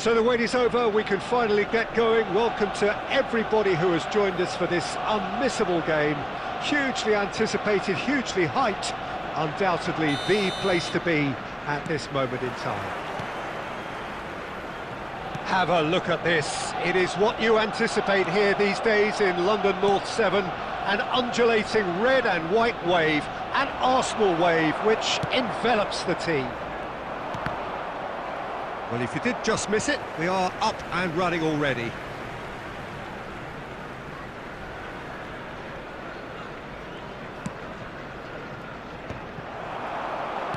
So the wait is over, we can finally get going. Welcome to everybody who has joined us for this unmissable game. Hugely anticipated, hugely hyped, undoubtedly the place to be at this moment in time. Have a look at this. It is what you anticipate here these days in London North 7. An undulating red and white wave, an Arsenal wave which envelops the team. Well, if you did just miss it, we are up and running already.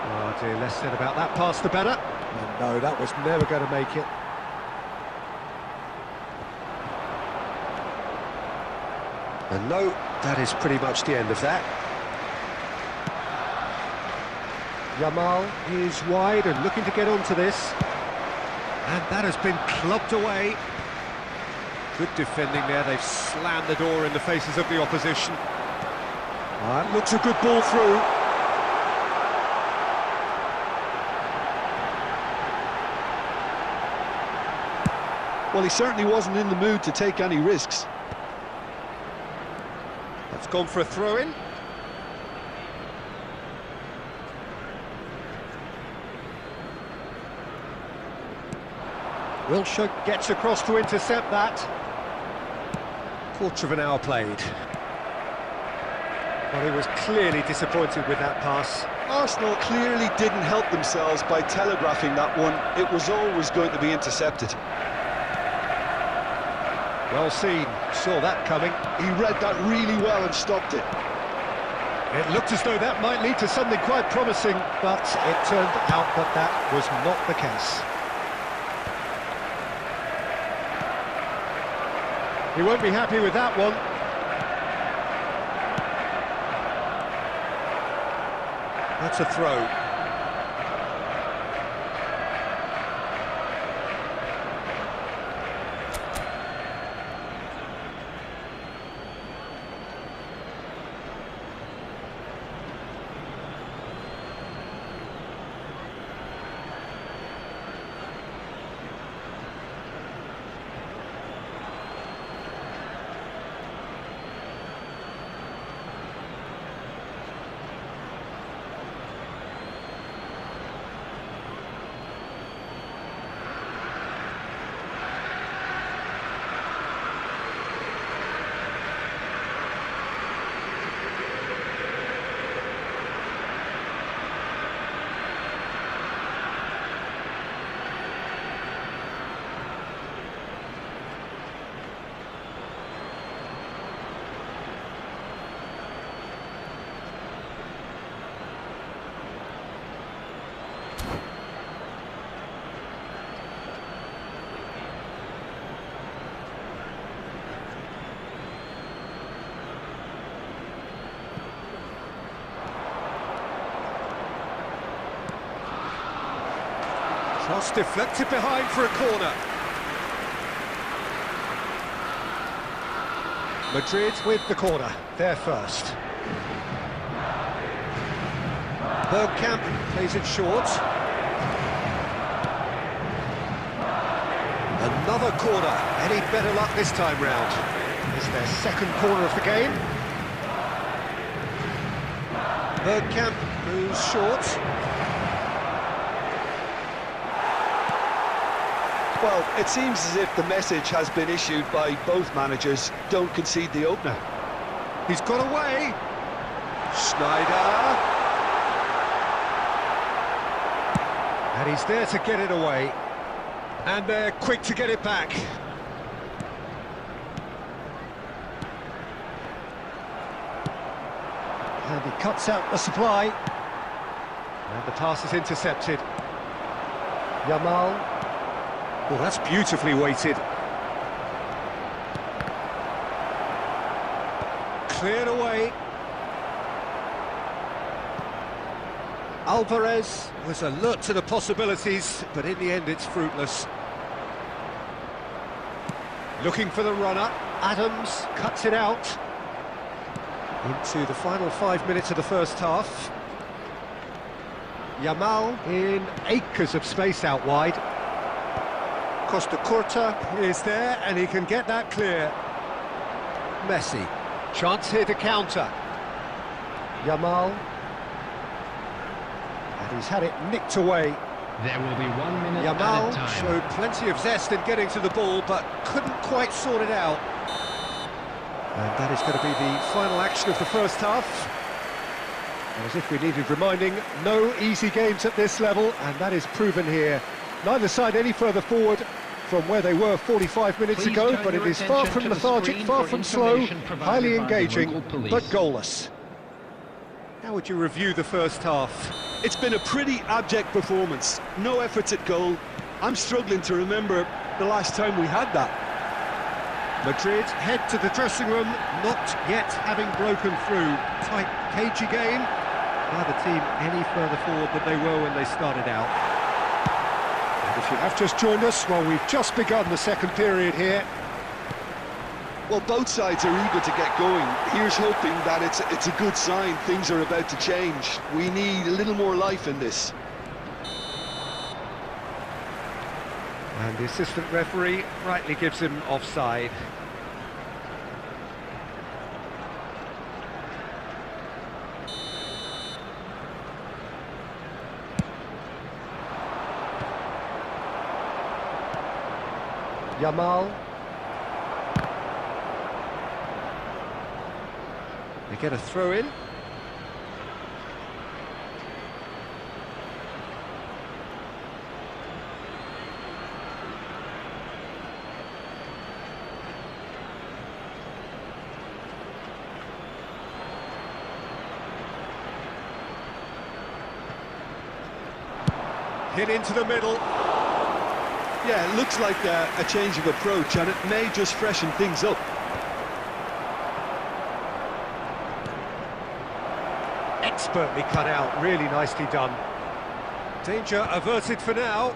Oh dear, less said about that pass the better. And no, that was never going to make it. And no, that is pretty much the end of that. Yamal is wide and looking to get onto this. And that has been clubbed away. Good defending there, they've slammed the door in the faces of the opposition. That looks a good ball through. Well, he certainly wasn't in the mood to take any risks. That's gone for a throw-in. Wilshere gets across to intercept that. Quarter of an hour played. Well, he was clearly disappointed with that pass. Arsenal clearly didn't help themselves by telegraphing that one. It was always going to be intercepted. Well seen, saw that coming. He read that really well and stopped it. It looked as though that might lead to something quite promising, but it turned out that that was not the case. He won't be happy with that one. That's a throw. Cross deflected behind for a corner. Madrid with the corner, there first. Bergkamp plays it short. Another corner. Any better luck this time round? It's their second corner of the game. Bergkamp moves short. Well, it seems as if the message has been issued by both managers: don't concede the opener. He's got away. Schneider. And he's there to get it away. And they're quick to get it back. And he cuts out the supply. And the pass is intercepted. Yamal. Oh, that's beautifully weighted. Cleared away. Alvarez was alert to the possibilities, but in the end it's fruitless. Looking for the runner. Adams cuts it out. Into the final 5 minutes of the first half. Yamal in acres of space out wide. Costa Curta is there, and he can get that clear. Messi. Chance here to counter. Yamal. And he's had it nicked away. There will be 1 minute Yamal added time. showed plenty of zest in getting to the ball, but couldn't quite sort it out. And that is going to be the final action of the first half. And as if we needed reminding, no easy games at this level, and that is proven here. Neither side any further forward from where they were 45 minutes Please ago, turn but it your is far attention from to the lethargic, screen far for from slow, information provided highly by the engaging, local police. but goalless. How would you review the first half? It's been a pretty abject performance. No efforts at goal. I'm struggling to remember the last time we had that. Madrid head to the dressing room, not yet having broken through. Tight, cagey game. Neither team any further forward than they were when they started out. And if you have just joined us, well, we've just begun the second period here. Well, both sides are eager to get going. Here's hoping that it's a good sign. Things are about to change. We need a little more life in this. And the assistant referee rightly gives him offside. Yamal. They get a throw in. Hit into the middle. Yeah, it looks like a change of approach, and it may just freshen things up. Expertly cut out, really nicely done. Danger averted for now.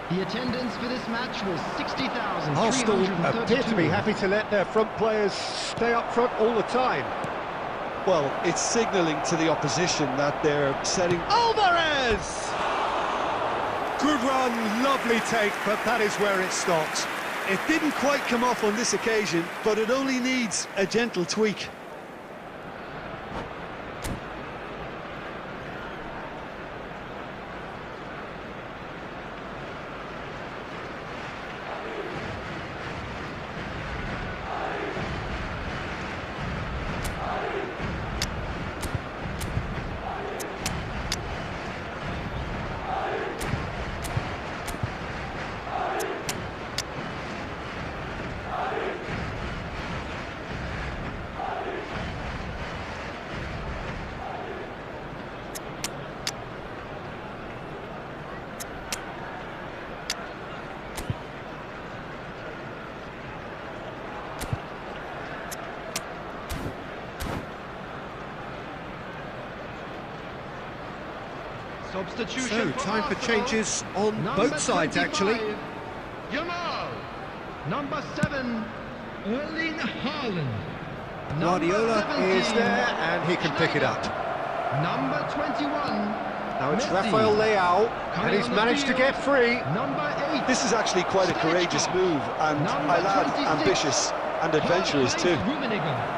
The attendance for this match was 60,332. Arsenal appear to be happy to let their front players stay up front all the time. Well, it's signalling to the opposition that they're setting... Alvarez! Good run, lovely take, but that is where it stops. It didn't quite come off on this occasion, but it only needs a gentle tweak. Substitution So, time for Arsenal. changes on Number both sides, 25, actually. Yamal. Number 7, Erling Haaland. Guardiola Number is 17, there, and he can pick it up. Number 21. Now it's Messi. Rafael Leao, and Coming he's on the managed to field. get free. Number 8. This is actually quite a courageous move, and Number I'll add 26. ambitious and adventurous too.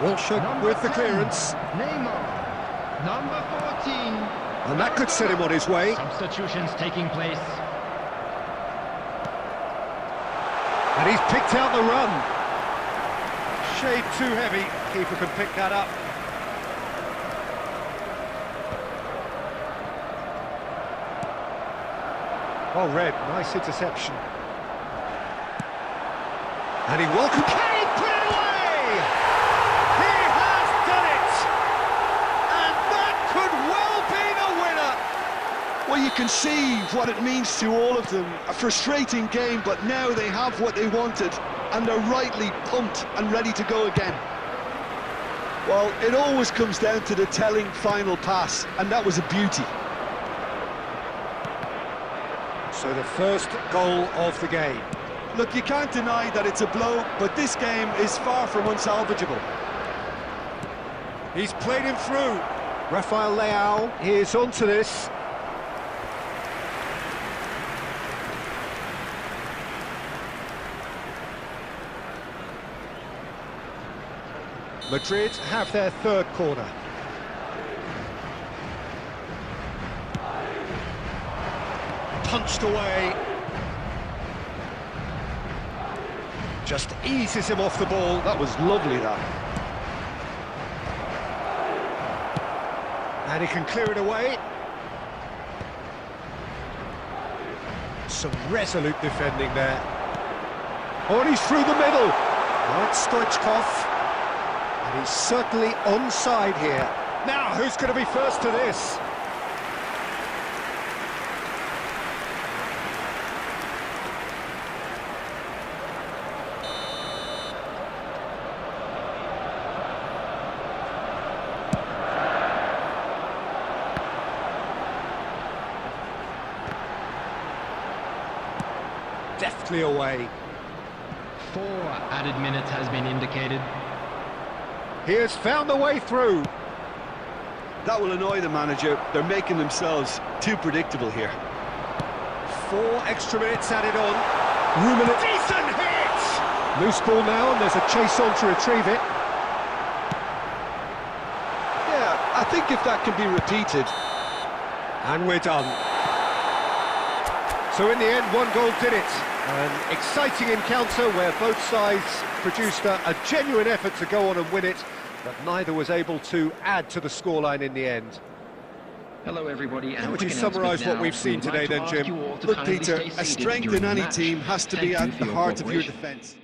Walshuk Number with the 10, clearance, Neymar. Number 14. and that could set him on his way. Substitutions taking place. And he's picked out the run. Shade too heavy, keeper can pick that up. Well read, nice interception. And he welcomed... Can he put it away? He has done it! And that could well be the winner! Well, you can see what it means to all of them. A frustrating game, but now they have what they wanted, and they're rightly pumped and ready to go again. Well, it always comes down to the telling final pass, and that was a beauty. So the first goal of the game. Look, you can't deny that it's a blow, but this game is far from unsalvageable. He's played him through. Rafael Leao is onto this. Madrid have their third corner. Punched away. Just eases him off the ball. That was lovely, that. And he can clear it away. Some resolute defending there. Oh, and he's through the middle. Right, Stoichkov. And he's certainly onside here. Now, who's going to be first to this? Deftly away. 4 added minutes has been indicated. He has found the way through. That will annoy the manager. They're making themselves too predictable here. 4 extra minutes added on. Room in a decent hit! Loose ball now, and there's a chase on to retrieve it. Yeah, I think if that can be repeated. And we're done. So in the end, 1 goal did it. An exciting encounter where both sides produced a genuine effort to go on and win it, but neither was able to add to the scoreline in the end. Hello everybody, and How would you summarise what we've seen today then, Jim? Look, Peter, a strength in any team has to be at the heart of your defence.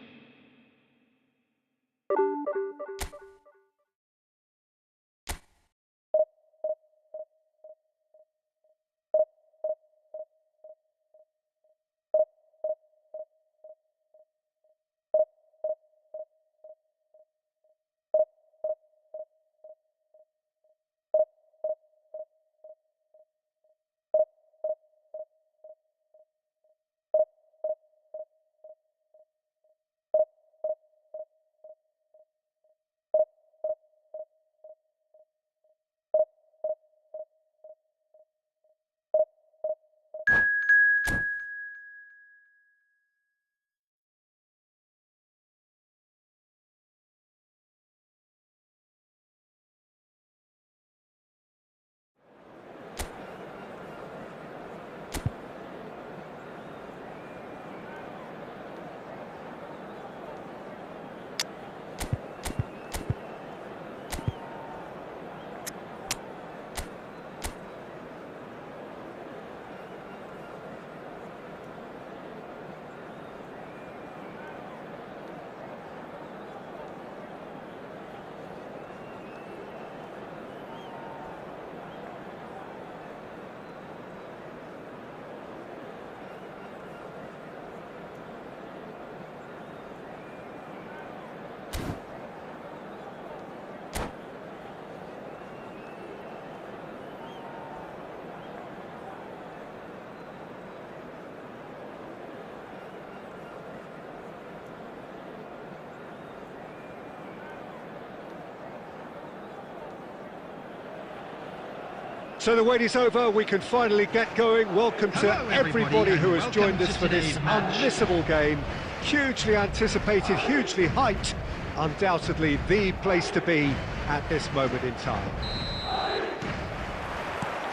So the wait is over, we can finally get going. Welcome to Hello, everybody who has welcome joined us to for this today's match. unmissable game. Hugely anticipated, hugely hyped. Undoubtedly the place to be at this moment in time.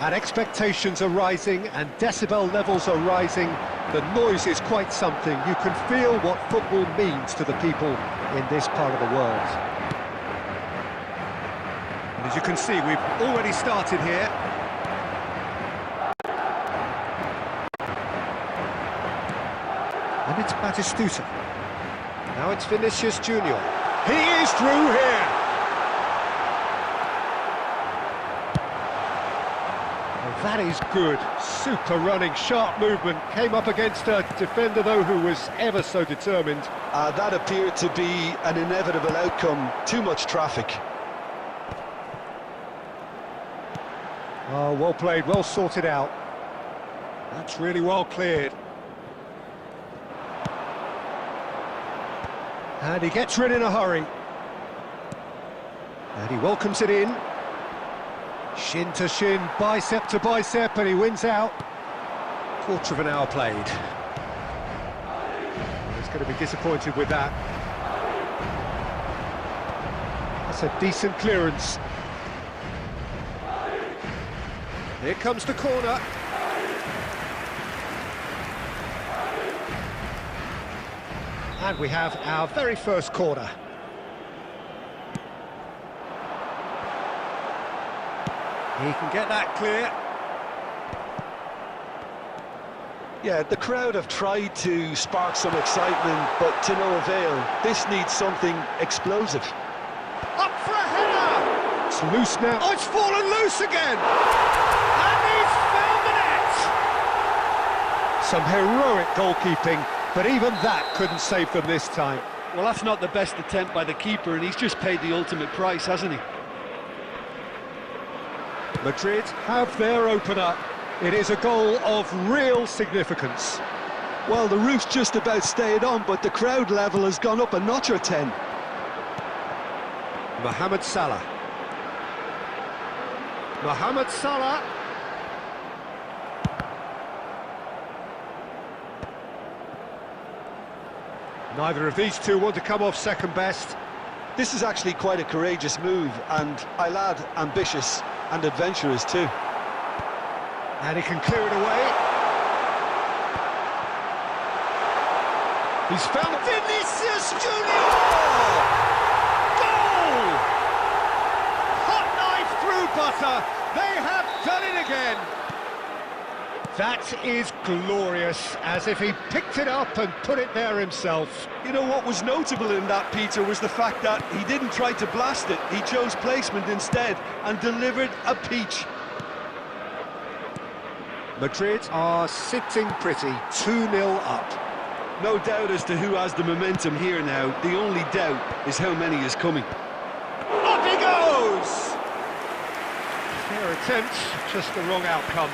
And expectations are rising and decibel levels are rising. The noise is quite something. You can feel what football means to the people in this part of the world. And as you can see, we've already started here. And it's Batistuta. Now it's Vinicius Junior. He is through here! Well, that is good. Super running, sharp movement. Came up against a defender, though, who was ever so determined. That appeared to be an inevitable outcome. Too much traffic. Oh, well played, well sorted out. That's really well cleared. And he gets rid in a hurry. And he welcomes it in. Shin to shin, bicep to bicep, and he wins out. Quarter of an hour played. He's going to be disappointed with that. That's That's a decent clearance. Here comes the corner. And we have our very first corner. He can get that clear. Yeah, the crowd have tried to spark some excitement, but to no avail. This needs something explosive. Up for a header! It's loose now. Oh, it's fallen loose again! And he's found the net! Some heroic goalkeeping, but even that couldn't save them this time. Well, that's not the best attempt by the keeper, and he's just paid the ultimate price, hasn't he? Madrid have their opener. It is a goal of real significance. Well, the roof's just about stayed on, but the crowd level has gone up a notch or 10. Mohamed Salah. Mohamed Salah. Neither of these two want to come off second best. This is actually quite a courageous move, and I lad ambitious and adventurous too. And he can clear it away. He's found Vinicius Junior! Goal! Hot knife through butter. They have done it again. That is glorious, as if he picked it up and put it there himself. You know what was notable in that, Peter, was the fact that he didn't try to blast it. He chose placement instead and delivered a peach. Madrid are sitting pretty, 2-0 up. No doubt as to who has the momentum here now. The only doubt is how many is coming. Up he goes! Fair attempt, just the wrong outcome.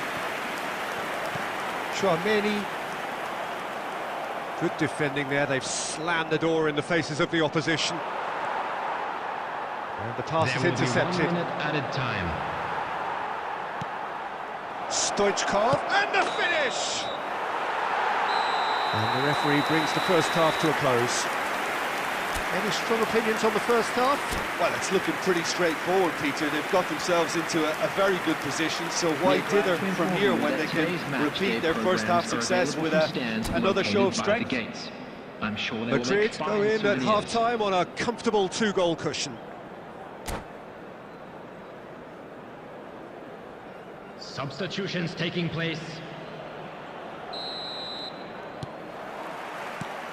Chouameni. Good defending there, they've slammed the door in the faces of the opposition. And the pass is intercepted. There will be 1 minute added time. Stoichkov, and the finish! And the referee brings the first half to a close. Any strong opinions on the first half? Well, it's looking pretty straightforward, Peter. They've got themselves into a very good position, so why dither from here when they can repeat their first half success with another show of strength? I'm sure Madrid go in at half-time on a comfortable 2-goal cushion. Substitutions taking place.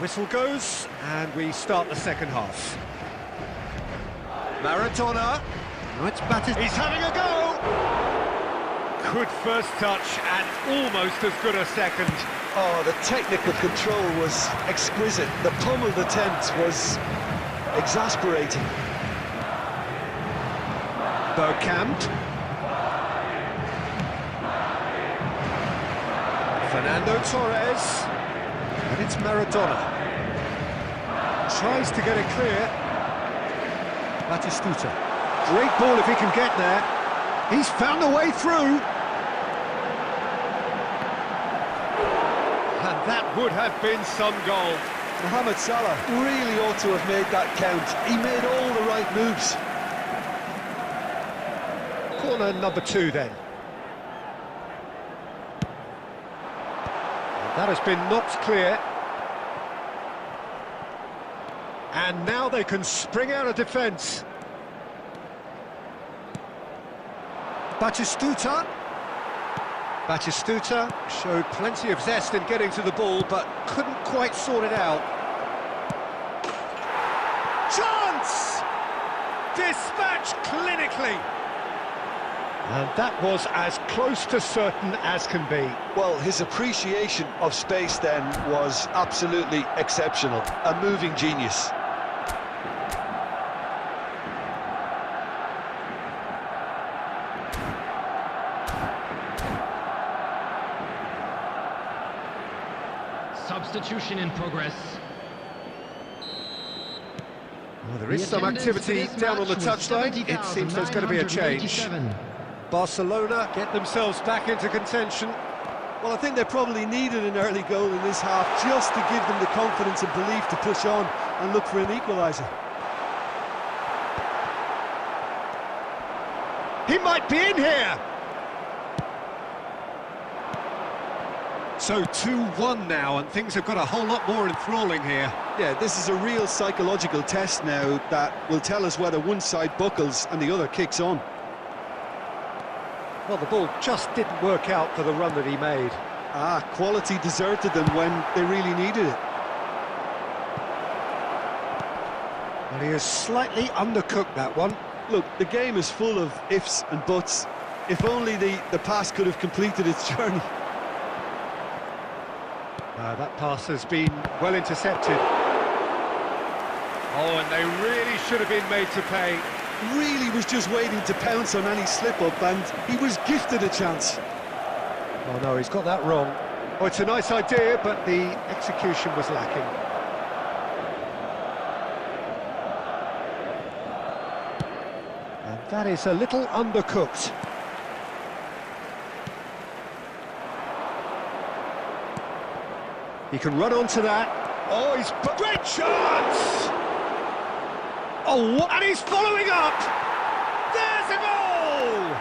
Whistle goes, and we start the second half. Maradona. Oh, it's battered. He's having a go! Good first touch, and almost as good a second. Oh, the technical control was exquisite. The pummeled attempt was exasperating. Bergkamp. Fernando Torres. And it's Maradona. Tries to get it clear. Batistuta. Great ball if he can get there. He's found a way through. And that would have been some goal. Mohamed Salah really ought to have made that count. He made all the right moves. Corner number 2 then. That has been knocked clear. And now they can spring out of defence. Batistuta. Batistuta showed plenty of zest in getting to the ball, but couldn't quite sort it out. Chance! Dispatched clinically. And that was as close to certain as can be. Well, his appreciation of space then was absolutely exceptional. A moving genius. Substitution in progress. Well, there is some activity down on the touchline. It seems there's going to be a change. Barcelona get themselves back into contention. Well, I think they probably needed an early goal in this half just to give them the confidence and belief to push on and look for an equaliser. He might be in here! So 2-1 now, and things have got a whole lot more enthralling here. Yeah, this is a real psychological test now that will tell us whether one side buckles and the other kicks on. Well, the ball just didn't work out for the run that he made. Quality deserted them when they really needed it. Well, he has slightly undercooked that one. Look, the game is full of ifs and buts. If only the pass could have completed its journey. That pass has been well intercepted. Oh, and they really should have been made to pay. Really was just waiting to pounce on any slip-up, and he was gifted a chance. Oh no, he's got that wrong. Oh, it's a nice idea, but the execution was lacking. And that is a little undercooked. He can run onto that. Oh, he's... Great chance! Oh, and he's following up! There's a goal!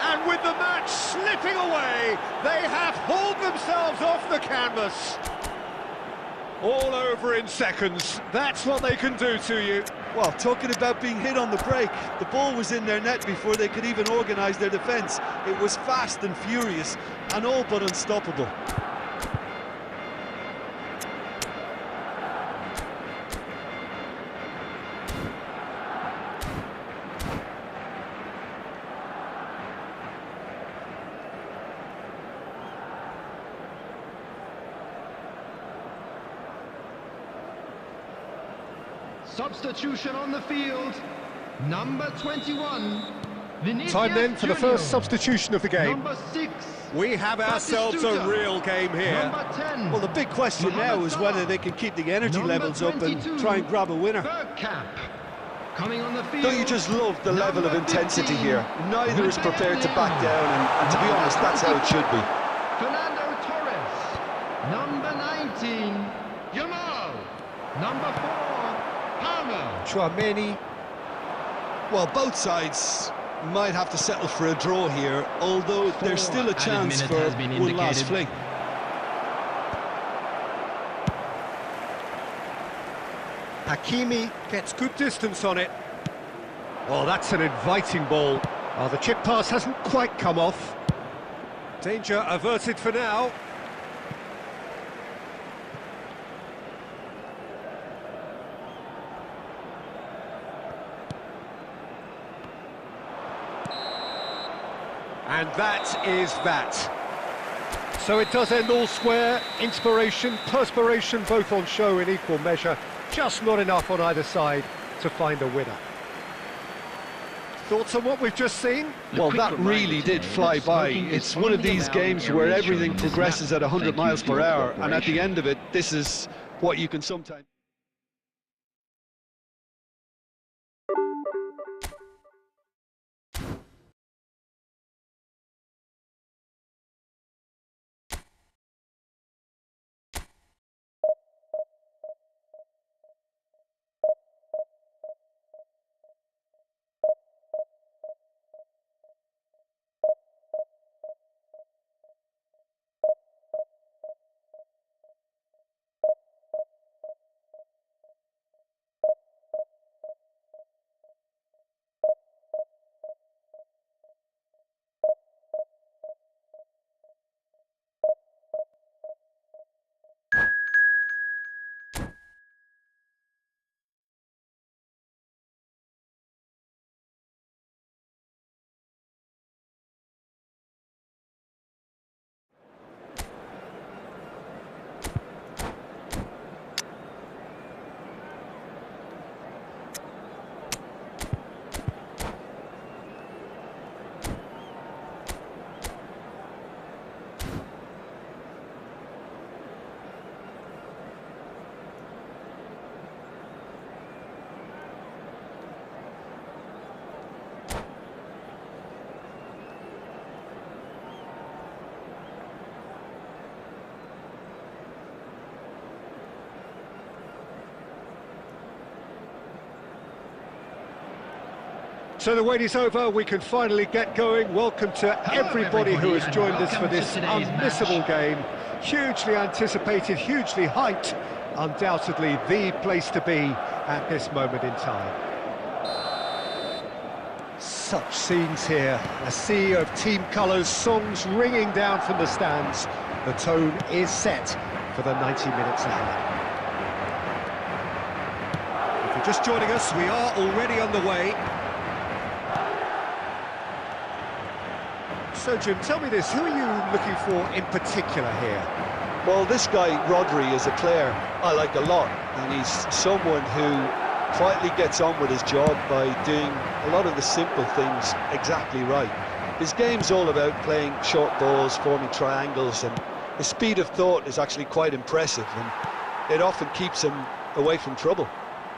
And with the match slipping away, they have hauled themselves off the canvas. All over in seconds. That's what they can do to you. Well, talking about being hit on the break, the ball was in their net before they could even organise their defence. It was fast and furious, and all but unstoppable. Substitution on the field. Number 21. Time then for the first substitution of the game. Number 6. We have ourselves a real game here. Number 10. Well, the big question now is whether they can keep the energy Number levels up and 22. try and grab a winner. Bergkamp. Coming on the field. Don't you just love the level of Number intensity 15. here? Neither is prepared to back down, and to be honest, that's how it should be. Fernando Torres. Number 19. Yamal. Number 4. Palmer. Chouameni. Well, both sides might have to settle for a draw here, although there's still a chance for one last fling. Hakimi gets good distance on it. Oh, that's an inviting ball. Oh, the chip pass hasn't quite come off. Danger averted for now. And that is that. So it does end all square. Inspiration, perspiration, both on show in equal measure. Just not enough on either side to find a winner. Thoughts on what we've just seen? Well, that really did fly by. It's one of these games where everything progresses at 100 miles per hour, and at the end of it, this is what you can sometimes... So the wait is over, we can finally get going. Welcome to everybody who has joined us for this unmissable game. Hugely anticipated, hugely hyped, undoubtedly the place to be at this moment in time. Such scenes here, a sea of team colours, songs ringing down from the stands. The tone is set for the 90 minutes ahead. If you're just joining us, we are already on the way. So Jim, tell me this, who are you looking for in particular here? Well, this guy, Rodri, is a player I like a lot, and he's someone who quietly gets on with his job by doing a lot of the simple things exactly right. His game's all about playing short balls, forming triangles, and his speed of thought is actually quite impressive, and it often keeps him away from trouble.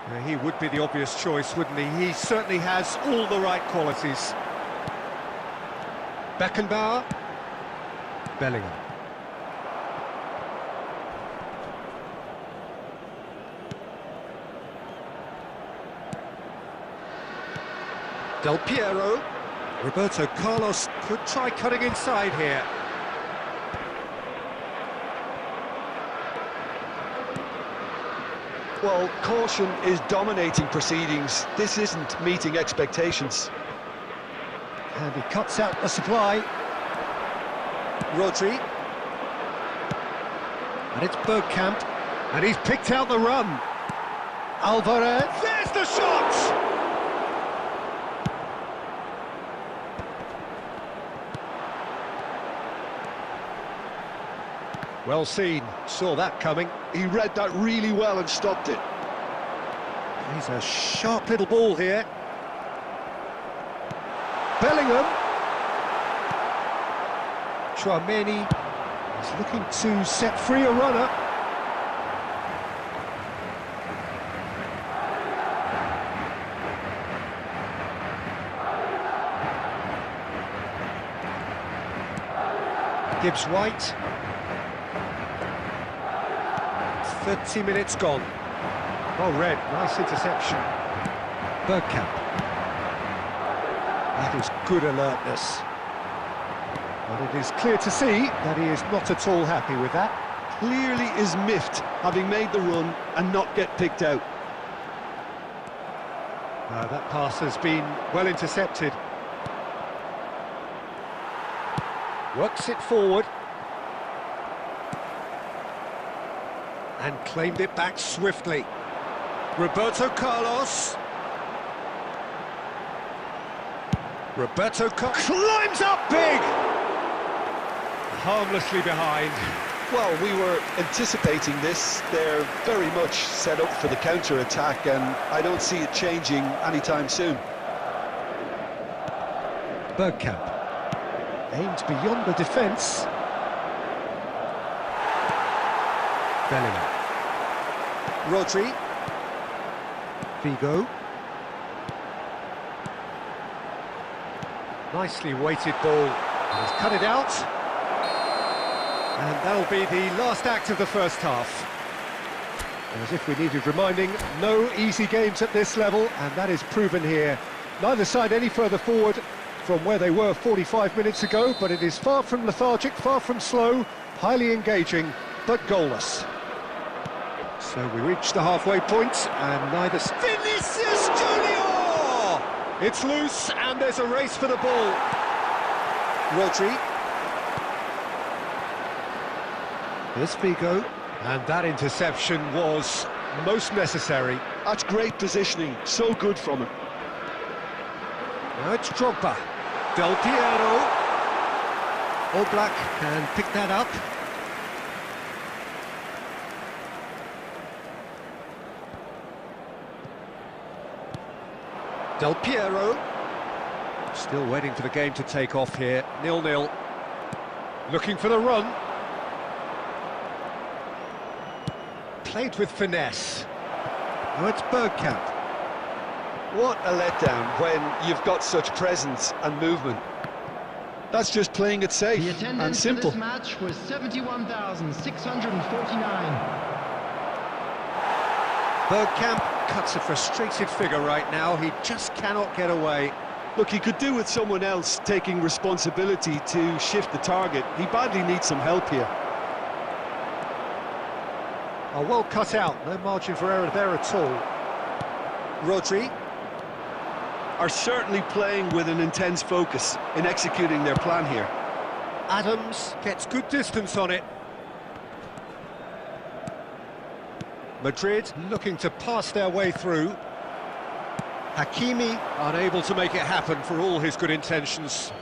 Yeah, he would be the obvious choice, wouldn't he? He certainly has all the right qualities. Beckenbauer, Bellingham. Del Piero, Roberto Carlos could try cutting inside here. Well, caution is dominating proceedings. This isn't meeting expectations. And he cuts out the supply. Rodri. And it's Bergkamp. And he's picked out the run. Alvarez. There's the shot! Well seen. Saw that coming. He read that really well and stopped it. He's a sharp little ball here. Bellingham. Chouameni is looking to set free a runner. Gibbs White. 30 minutes gone. Well read, nice interception. Bergkamp. That is good alertness. But it is clear to see that he is not at all happy with that. Clearly is miffed, having made the run and not get picked out. That pass has been well intercepted. Works it forward. And claimed it back swiftly. Roberto Carlos. Roberto Carlos climbs up big! Harmlessly behind. Well, we were anticipating this. They're very much set up for the counter-attack, and I don't see it changing anytime soon. Bergkamp. Aimed beyond the defence. Bellingham. Rodri. Figo. Nicely weighted ball. And he's cut it out. And that'll be the last act of the first half. And as if we needed reminding, no easy games at this level, and that is proven here. Neither side any further forward from where they were 45 minutes ago, but it is far from lethargic, far from slow, highly engaging, but goalless. So we reach the halfway point, and neither... Vinicius Junior! It's loose, and there's a race for the ball. Rodri. Here's Figo. And that interception was most necessary. That's great positioning, so good from him. Now it's Drogba. Del Piero. Oblak can pick that up. Del Piero. Still waiting for the game to take off here. 0-0. Looking for the run. Played with finesse. Now it's Bergkamp. What a letdown when you've got such presence and movement. That's just playing it safe and simple. The attendance for this match was 71,649. Bergkamp cuts a frustrated figure right now. He just cannot get away. Look, he could do with someone else taking responsibility to shift the target. He badly needs some help here. Oh, well cut out, no margin for error there at all. Rodri. Are certainly playing with an intense focus in executing their plan here. Adams gets good distance on it. Madrid looking to pass their way through. Hakimi unable to make it happen for all his good intentions.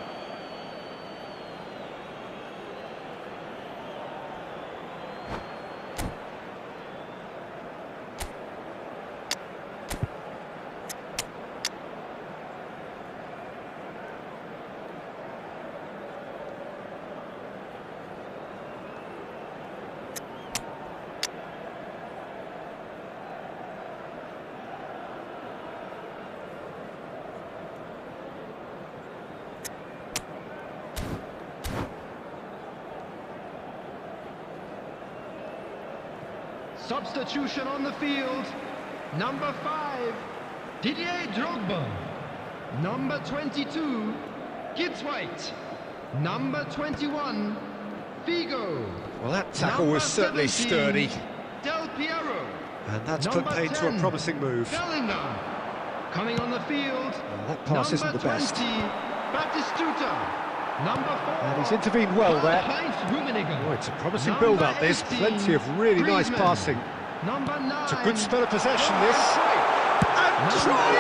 Substitution on the field. Number 5, Didier Drogba. Number 22, Gibbs White. Number 21, Figo. Well, that tackle Number was certainly 17, sturdy, Del Piero. and that's put Number paid to a 10, promising move. Bellingham. Coming on the field. Well, that pass isn't the best. Number 20, Batistuta. Number 4, And he's intervened well there. Heinz Rummenigge. Oh, it's a promising Number build-up, this. 18, Plenty of really nice Griezmann. passing. Number 9, It's a good spell of possession, this. And Number drive!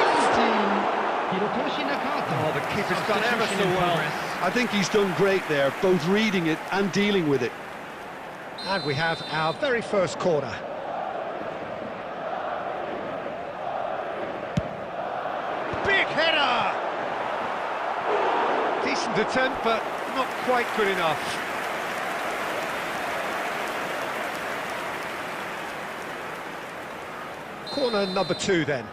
18, Hirotoshi Nakata. Oh, the keeper's done ever so Substitution in well. progress. I think he's done great there, both reading it and dealing with it. And we have our very first corner. Big header! Decent attempt, but not quite good enough. Corner number 2 then.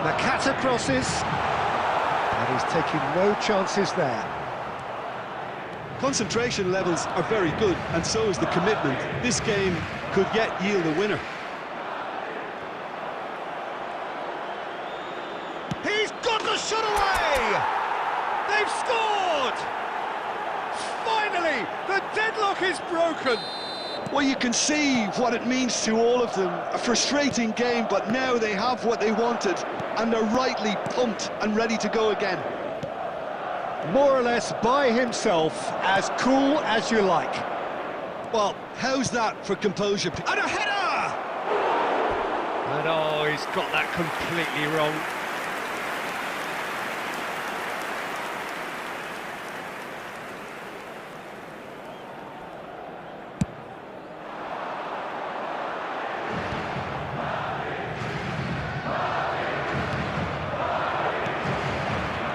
Nakata crosses, and he's taking no chances there. Concentration levels are very good, and so is the commitment. This game could yet yield a winner. He's got the shot away! They've scored! Finally, the deadlock is broken! Well, you can see what it means to all of them. A frustrating game, but now they have what they wanted, and they're rightly pumped and ready to go again. More or less by himself, as cool as you like. Well, how's that for composure? And a header! And oh, he's got that completely wrong.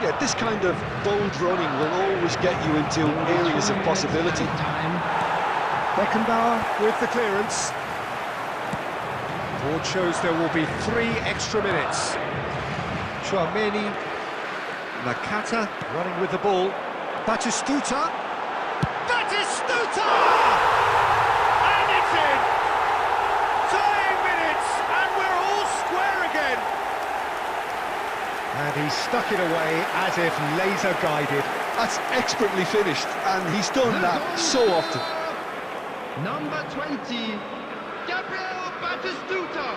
Yeah, this kind of bold running will always get you into areas of possibility. Time. Beckenbauer with the clearance. Board shows there will be 3 extra minutes. Chouameni, Nakata running with the ball. Batistuta. Batistuta! And it's in! Tying minutes, and we're all square again. And he stuck it away as if laser guided. That's expertly finished, and he's done that so often. Number 20, Gabriel Batistuta.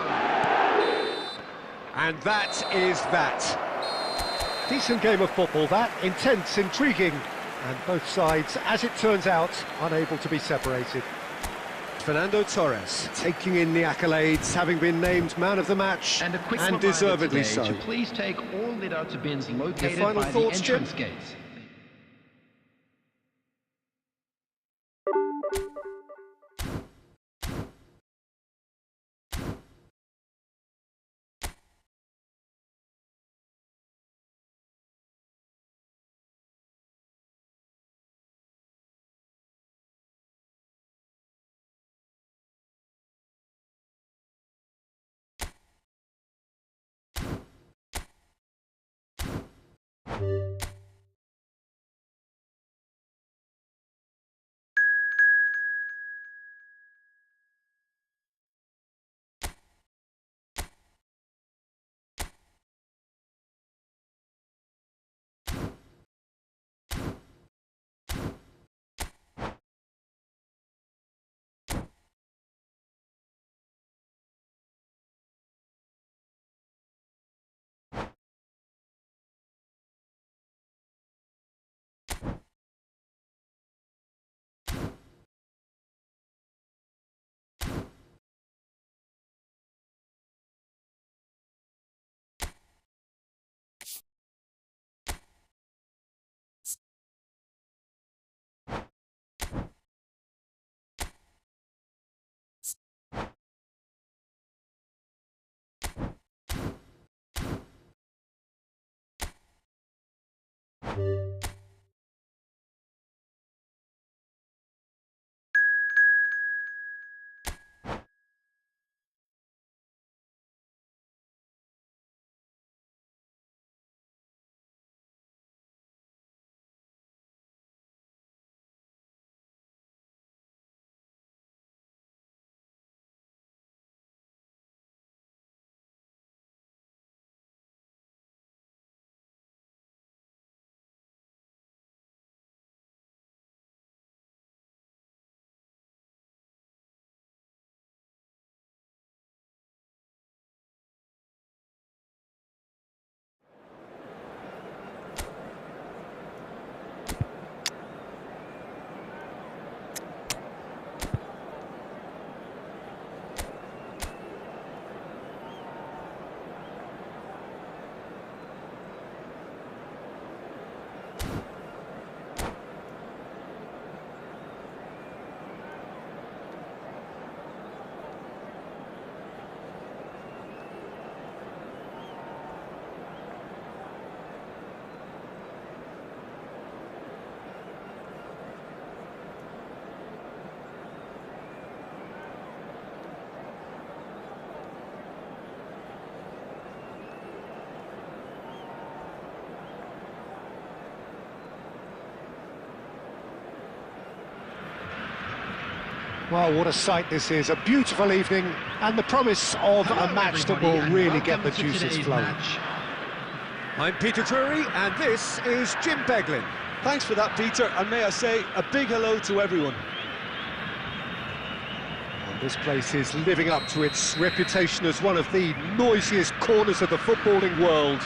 And that is that. Decent game of football, that. Intense, intriguing. And both sides, as it turns out, unable to be separated. Fernando Torres taking in the accolades, having been named man of the match, And a quick and reminder deservedly today so. to please take all lit-out bins located final by the thoughts, Jim? entrance gates. Well, what a sight this is. A beautiful evening and the promise of a match that will really get the juices flowing. I'm Peter Drury and this is Jim Beglin. Thanks for that, Peter, and may I say a big hello to everyone. And this place is living up to its reputation as one of the noisiest corners of the footballing world.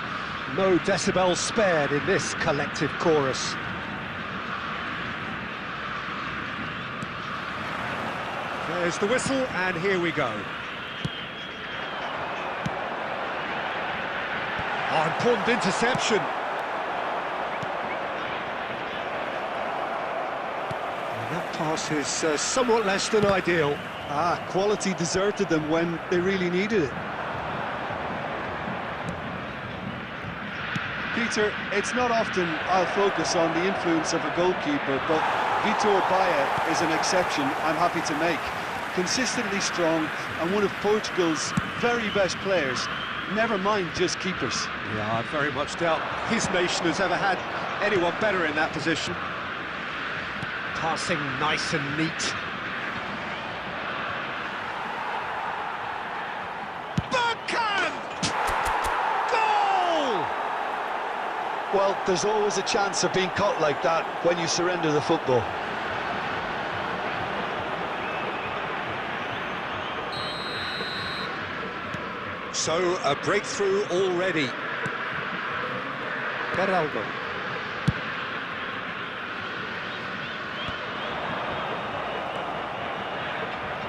No decibels spared in this collective chorus. There's the whistle, and here we go. Oh, important interception. And that pass is somewhat less than ideal. Quality deserted them when they really needed it. Peter, it's not often I'll focus on the influence of a goalkeeper, but Vitor Baia is an exception I'm happy to make. Consistently strong and one of Portugal's very best players, never mind just keepers. Yeah, I very much doubt his nation has ever had anyone better in that position. Passing nice and neat. Goal! Well, there's always a chance of being caught like that when you surrender the football. So, a breakthrough already. Beraldo.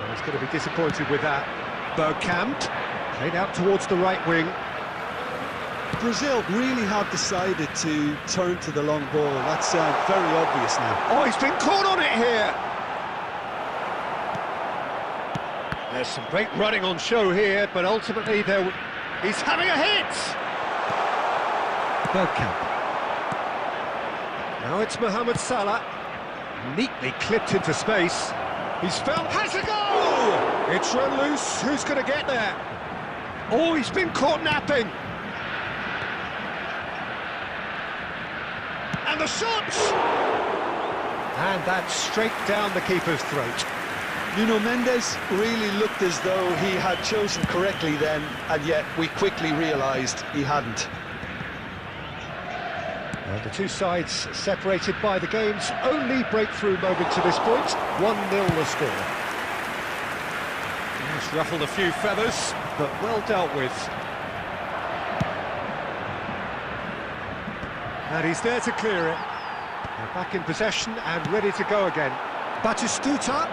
He's going to be disappointed with that. Bergkamp, played out towards the right wing. Brazil really have decided to turn to the long ball. That's very obvious now. Oh, he's been caught on it here. There's some great running on show here, but ultimately he's having a hit! Bergkamp. Now it's Mohamed Salah. Neatly clipped into space. He's found... Has a goal! It's run loose. Who's going to get there? Oh, he's been caught napping. the shot! And that's straight down the keeper's throat. Nuno Mendes really looked as though he had chosen correctly then, and yet we quickly realised he hadn't. And the two sides separated by the game's only breakthrough moment to this point. 1-0 the score. He's ruffled a few feathers, but well dealt with. And he's there to clear it. They're back in possession and ready to go again. Batistuta.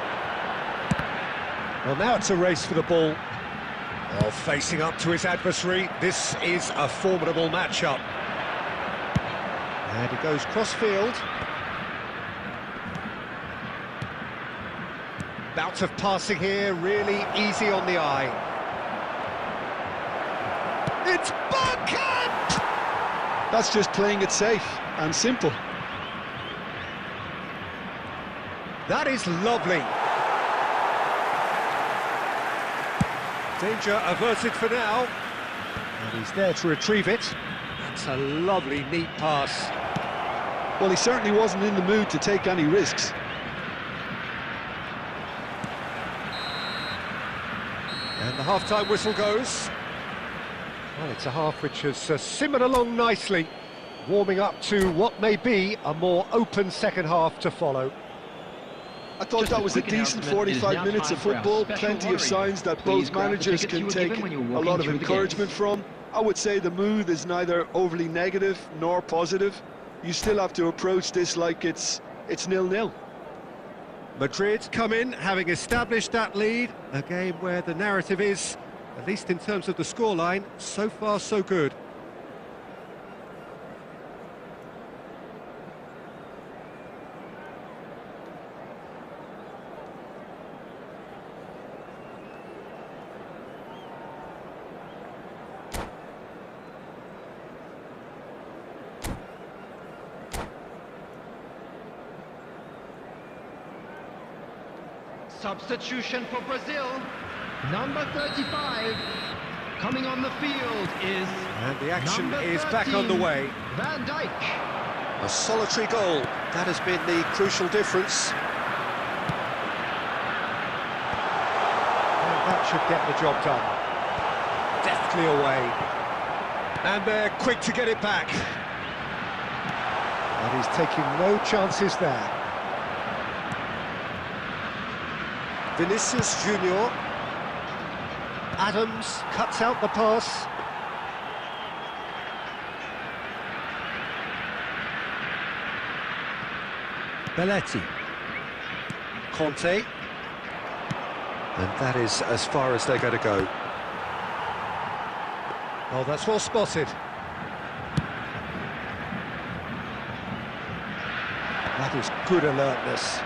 Well, now it's a race for the ball. Oh, facing up to his adversary. This is a formidable matchup. And he goes cross-field. Bout of passing here, really easy on the eye. It's Bergkamp! That's just playing it safe and simple. That is lovely. Danger averted for now. And he's there to retrieve it. That's a lovely, neat pass. Well, he certainly wasn't in the mood to take any risks. And the half-time whistle goes. Well, it's a half which has simmered along nicely, warming up to what may be a more open second half to follow. I thought that was a decent 45 minutes of football, plenty of signs that both managers can take a lot of encouragement from. I would say the mood is neither overly negative nor positive. You still have to approach this like it's 0-0. Madrid come in, having established that lead, a game where the narrative is, at least in terms of the scoreline, so far so good. Substitution for Brazil. Number 35 coming on the field is... And the action number is 13, back underway. Van Dijk. A solitary goal. That has been the crucial difference. And that should get the job done. Deftly away. And they're quick to get it back. And he's taking no chances there. Vinicius Junior. Adams cuts out the pass. Belletti. Conte. And that is as far as they're going to go. Oh, that's well spotted. That is good alertness.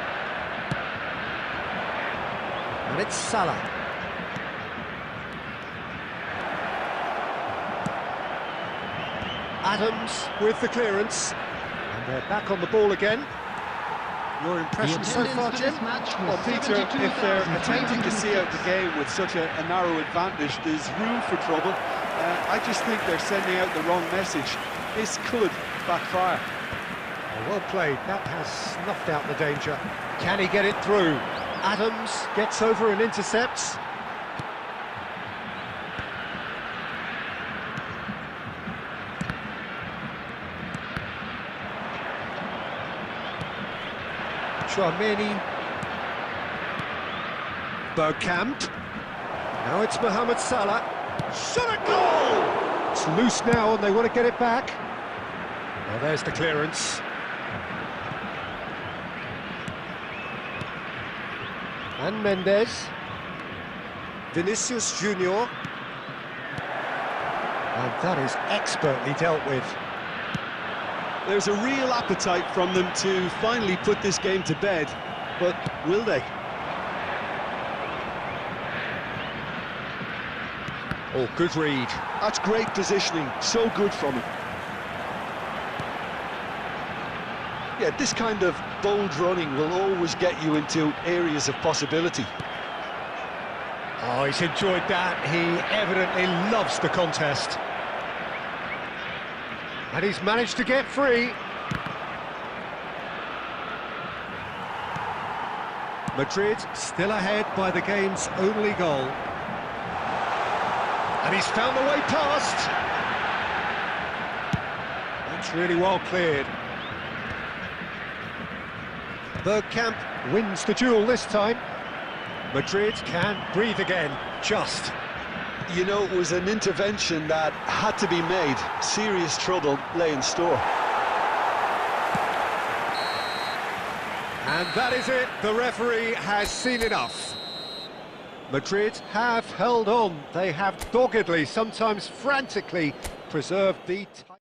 And it's Salah. Adams with the clearance. And they're back on the ball again. Your impression so far, Jim? Well, Peter, if they're attempting to see out the game with such a narrow advantage, there's room for trouble. I just think they're sending out the wrong message. This could backfire. Oh, well played. That has snuffed out the danger. Can he get it through? Adams gets over and intercepts. Chouameni. Bergkamp. Now it's Mohamed Salah. Shot a goal! It's loose now and they want to get it back. Well, there's the clearance. And Mendes. Vinicius Junior. And that is expertly dealt with. There's a real appetite from them to finally put this game to bed, but will they? Oh, good read. That's great positioning, so good from him. Yeah, this kind of bold running will always get you into areas of possibility. Oh, he's enjoyed that. He evidently loves the contest. And he's managed to get free. Madrid still ahead by the game's only goal. And he's found the way past. That's really well cleared. Bergkamp wins the duel this time. Madrid can breathe again, just. You know, it was an intervention that had to be made. Serious trouble lay in store. And that is it. The referee has seen enough. Madrid have held on. They have doggedly, sometimes frantically, preserved the title.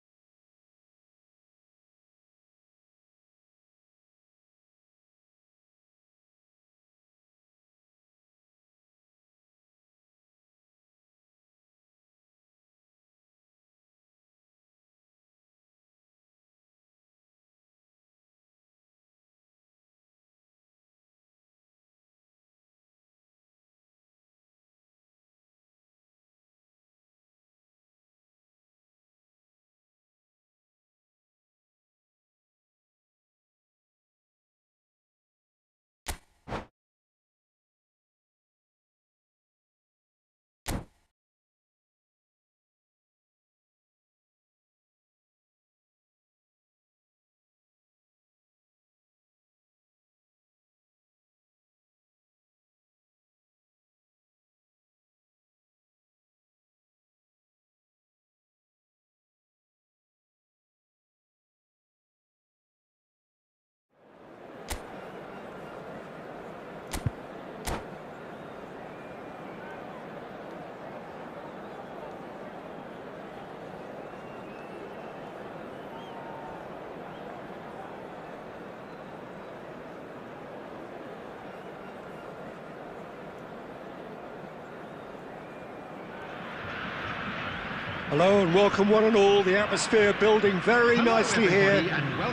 Hello and welcome one and all. The atmosphere building very nicely here.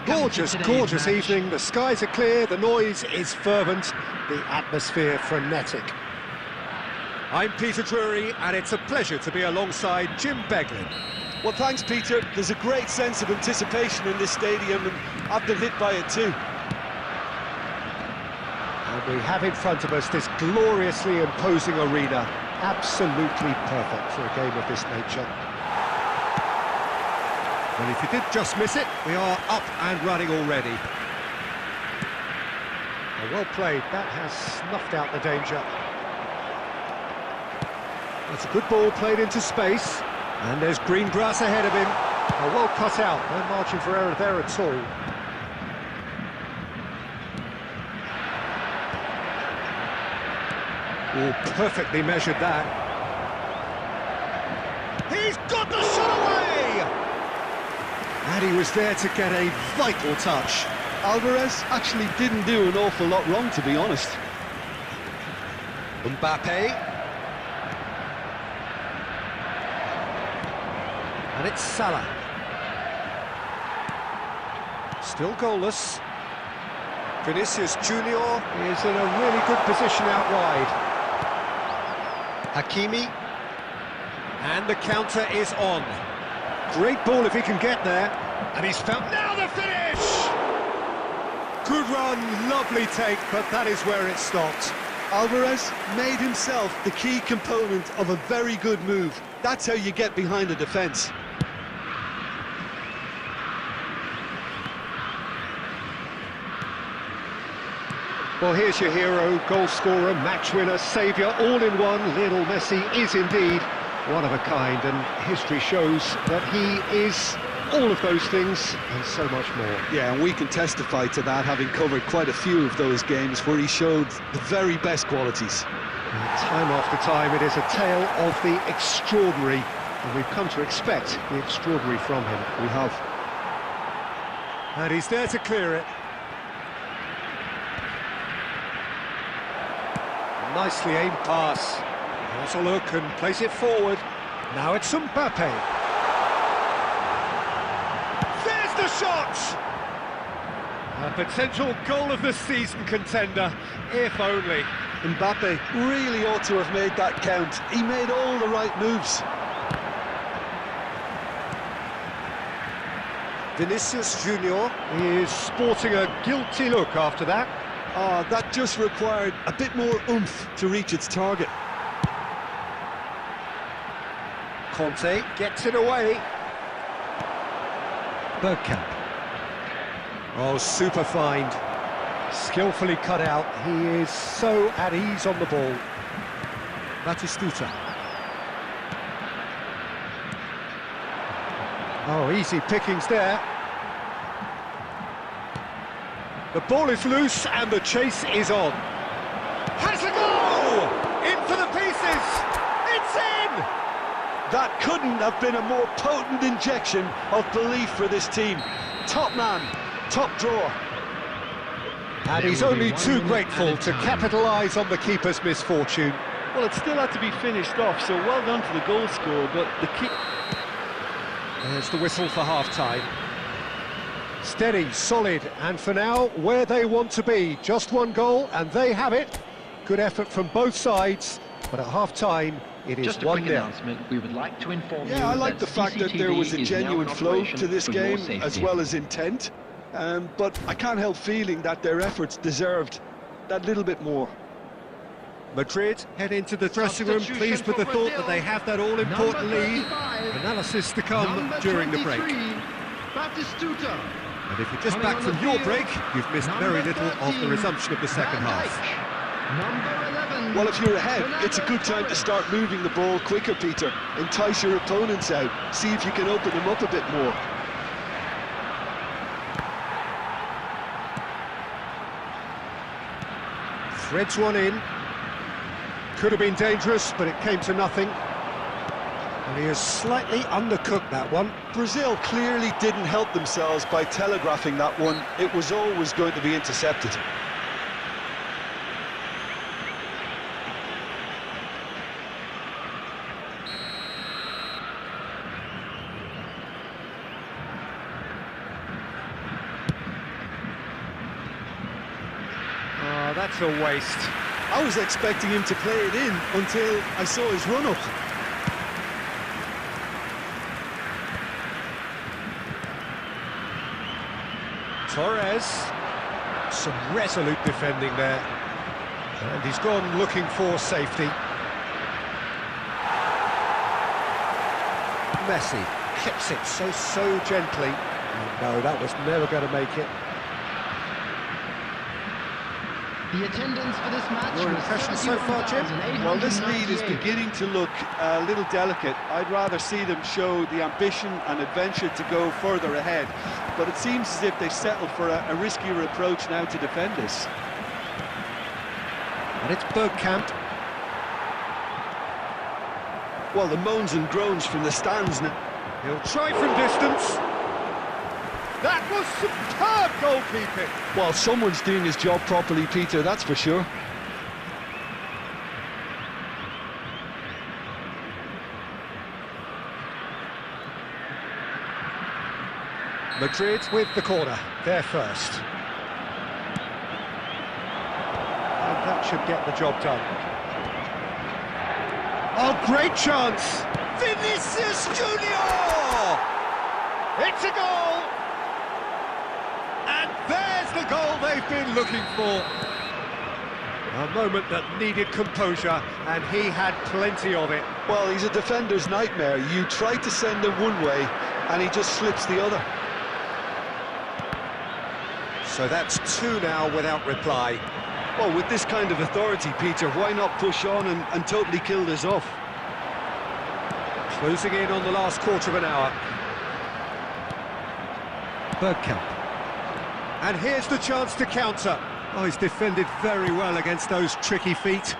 Gorgeous, gorgeous evening. The skies are clear, the noise is fervent, the atmosphere frenetic. I'm Peter Drury and it's a pleasure to be alongside Jim Beglin. Well, thanks, Peter. There's a great sense of anticipation in this stadium, and I've been hit by it too. And we have in front of us this gloriously imposing arena. Absolutely perfect for a game of this nature. And if you did just miss it, we are up and running already. Well played, that has snuffed out the danger. That's a good ball played into space, and there's green grass ahead of him. Well cut out, no margin for error there at all. Oh, perfectly measured that. He's got the shot away! And he was there to get a vital touch. Alvarez actually didn't do an awful lot wrong, to be honest. Mbappe. And it's Salah. Still goalless. Vinicius Junior is in a really good position out wide. Hakimi. And the counter is on. Great ball if he can get there. And he's found... Now the finish! Good run, lovely take, but that is where it stopped. Alvarez made himself the key component of a very good move. That's how you get behind a defence. Well, here's your hero, goal scorer, match winner, saviour, all in one. Lionel Messi is indeed one of a kind, and history shows that he is all of those things and so much more. Yeah, and we can testify to that, having covered quite a few of those games where he showed the very best qualities. And time after time, it is a tale of the extraordinary, and we've come to expect the extraordinary from him. We have. And he's there to clear it. A nicely aimed pass. Has a look and place it forward. Now it's Mbappe. There's the shot! A potential goal of the season contender, if only. Mbappe really ought to have made that count. He made all the right moves. Vinicius Junior is sporting a guilty look after that. Oh, that just required a bit more oomph to reach its target. Conte gets it away. Bergkamp. Oh, super find. Skillfully cut out. He is so at ease on the ball. Batistuta. Oh, easy pickings there. The ball is loose and the chase is on. Has a goal! In for the pieces! It's in! That couldn't have been a more potent injection of belief for this team. Top man, top drawer. And he's only too grateful to capitalise on the keeper's misfortune. Well, it still had to be finished off, so well done to the goal scorer, but the keep... There's the whistle for half-time. Steady, solid, and for now, where they want to be. Just one goal, and they have it. Good effort from both sides, but at half-time, it is 1-0. Just a quick announcement, we would like to inform you Yeah, I like the fact that there was a genuine flow to this game, as well as intent. But I can't help feeling that their efforts deserved that little bit more. Madrid head into the dressing room pleased with the thought that they have that all-important lead. Analysis to come during the break. Batistuta. And if you're just back from your break, you've missed very little of the resumption of the second half. Number 11. Well, if you're ahead, it's a good time to start moving the ball quicker, Peter. Entice your opponents out. See if you can open them up a bit more. Threads one in. Could have been dangerous, but it came to nothing. And he has slightly undercooked that one. Brazil clearly didn't help themselves by telegraphing that one. It was always going to be intercepted. Oh, that's a waste. I was expecting him to play it in until I saw his run-up. Torres, some resolute defending there, and he's gone looking for safety. Messi clips it so gently. No, that was never going to make it. The attendance for this match. Your impression so far, Jim? Well, this lead is beginning to look a little delicate. I'd rather see them show the ambition and adventure to go further ahead. But it seems as if they've settled for a riskier approach now to defend this. And it's Bergkamp. Well, the moans and groans from the stands now. He'll try from distance. That was superb goalkeeping. Well, someone's doing his job properly, Peter, that's for sure. Madrid with the corner, there first. And that should get the job done. Oh, great chance! Vinicius Junior! It's a goal! And there's the goal they've been looking for. A moment that needed composure, and he had plenty of it. Well, he's a defender's nightmare. You try to send him one way, and he just slips the other. So that's two now without reply. Well, with this kind of authority, Peter, why not push on and totally kill this off? Closing in on the last quarter of an hour. Bergkamp. And here's the chance to counter. Oh, he's defended very well against those tricky feet.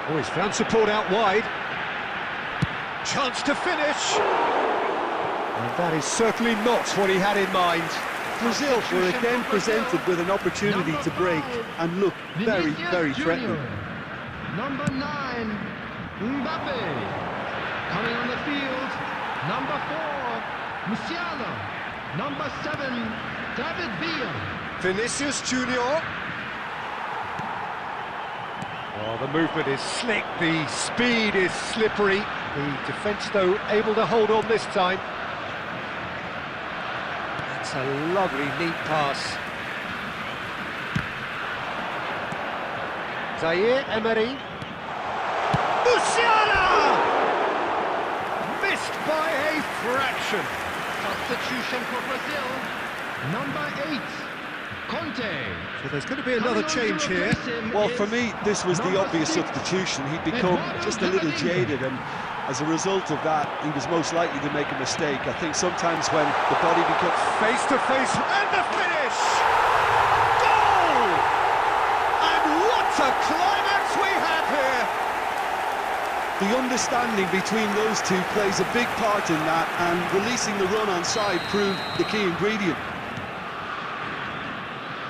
Oh, he's found support out wide. Chance to finish. And that is certainly not what he had in mind. Brazil were again presented with an opportunity to break and look very, very threatening. Number 9, Mbappe. Coming on the field, number 4, Musiala. Number 7, David Villa. Vinicius Junior. Oh, the movement is slick, the speed is slippery. The defence, though, able to hold on this time. That's a lovely, neat pass. Zaire Emery. Musiala! Missed by a fraction. Substitution for Brazil. Number 8, Conte. So there's going to be another change here. Well, for me, this was the obvious substitution. He'd become just a little jaded, and as a result of that, he was most likely to make a mistake. I think sometimes when the body becomes... Face to face, and the finish! Goal! And what a climax we have here! The understanding between those two plays a big part in that, and releasing the run on side proved the key ingredient.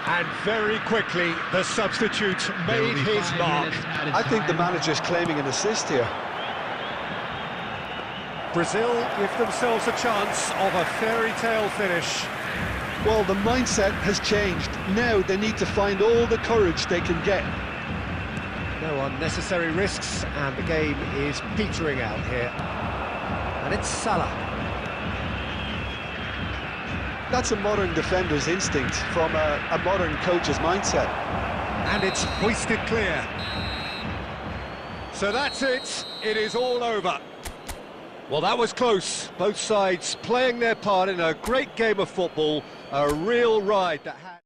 And very quickly, the substitute made his mark. I think the manager's claiming an assist here. Brazil give themselves a chance of a fairy tale finish. Well, the mindset has changed. Now they need to find all the courage they can get. No unnecessary risks, and the game is petering out here. And it's Salah. That's a modern defender's instinct from a modern coach's mindset. And it's hoisted clear. So that's it. It is all over. Well, that was close. Both sides playing their part in a great game of football. A real ride that had...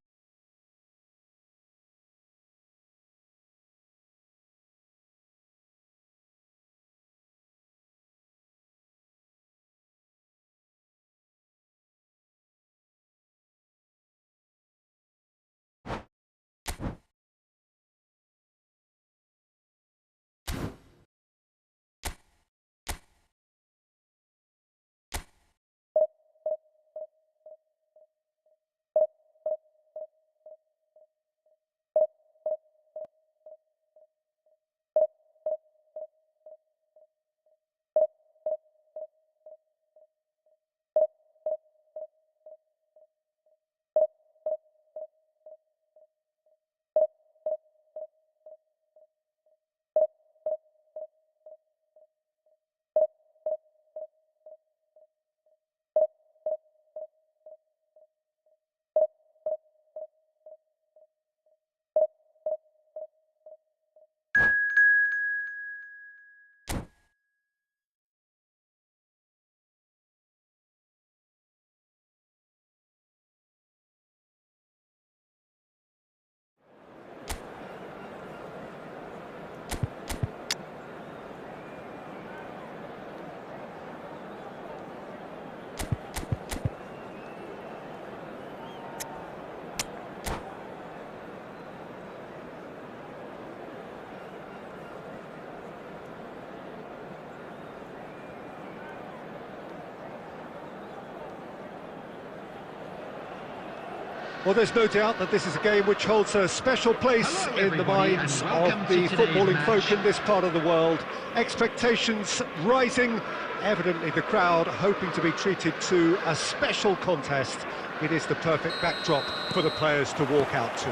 Well, there's no doubt that this is a game which holds a special place in the minds of the footballing folk in this part of the world. Expectations rising, evidently the crowd hoping to be treated to a special contest. It is the perfect backdrop for the players to walk out to.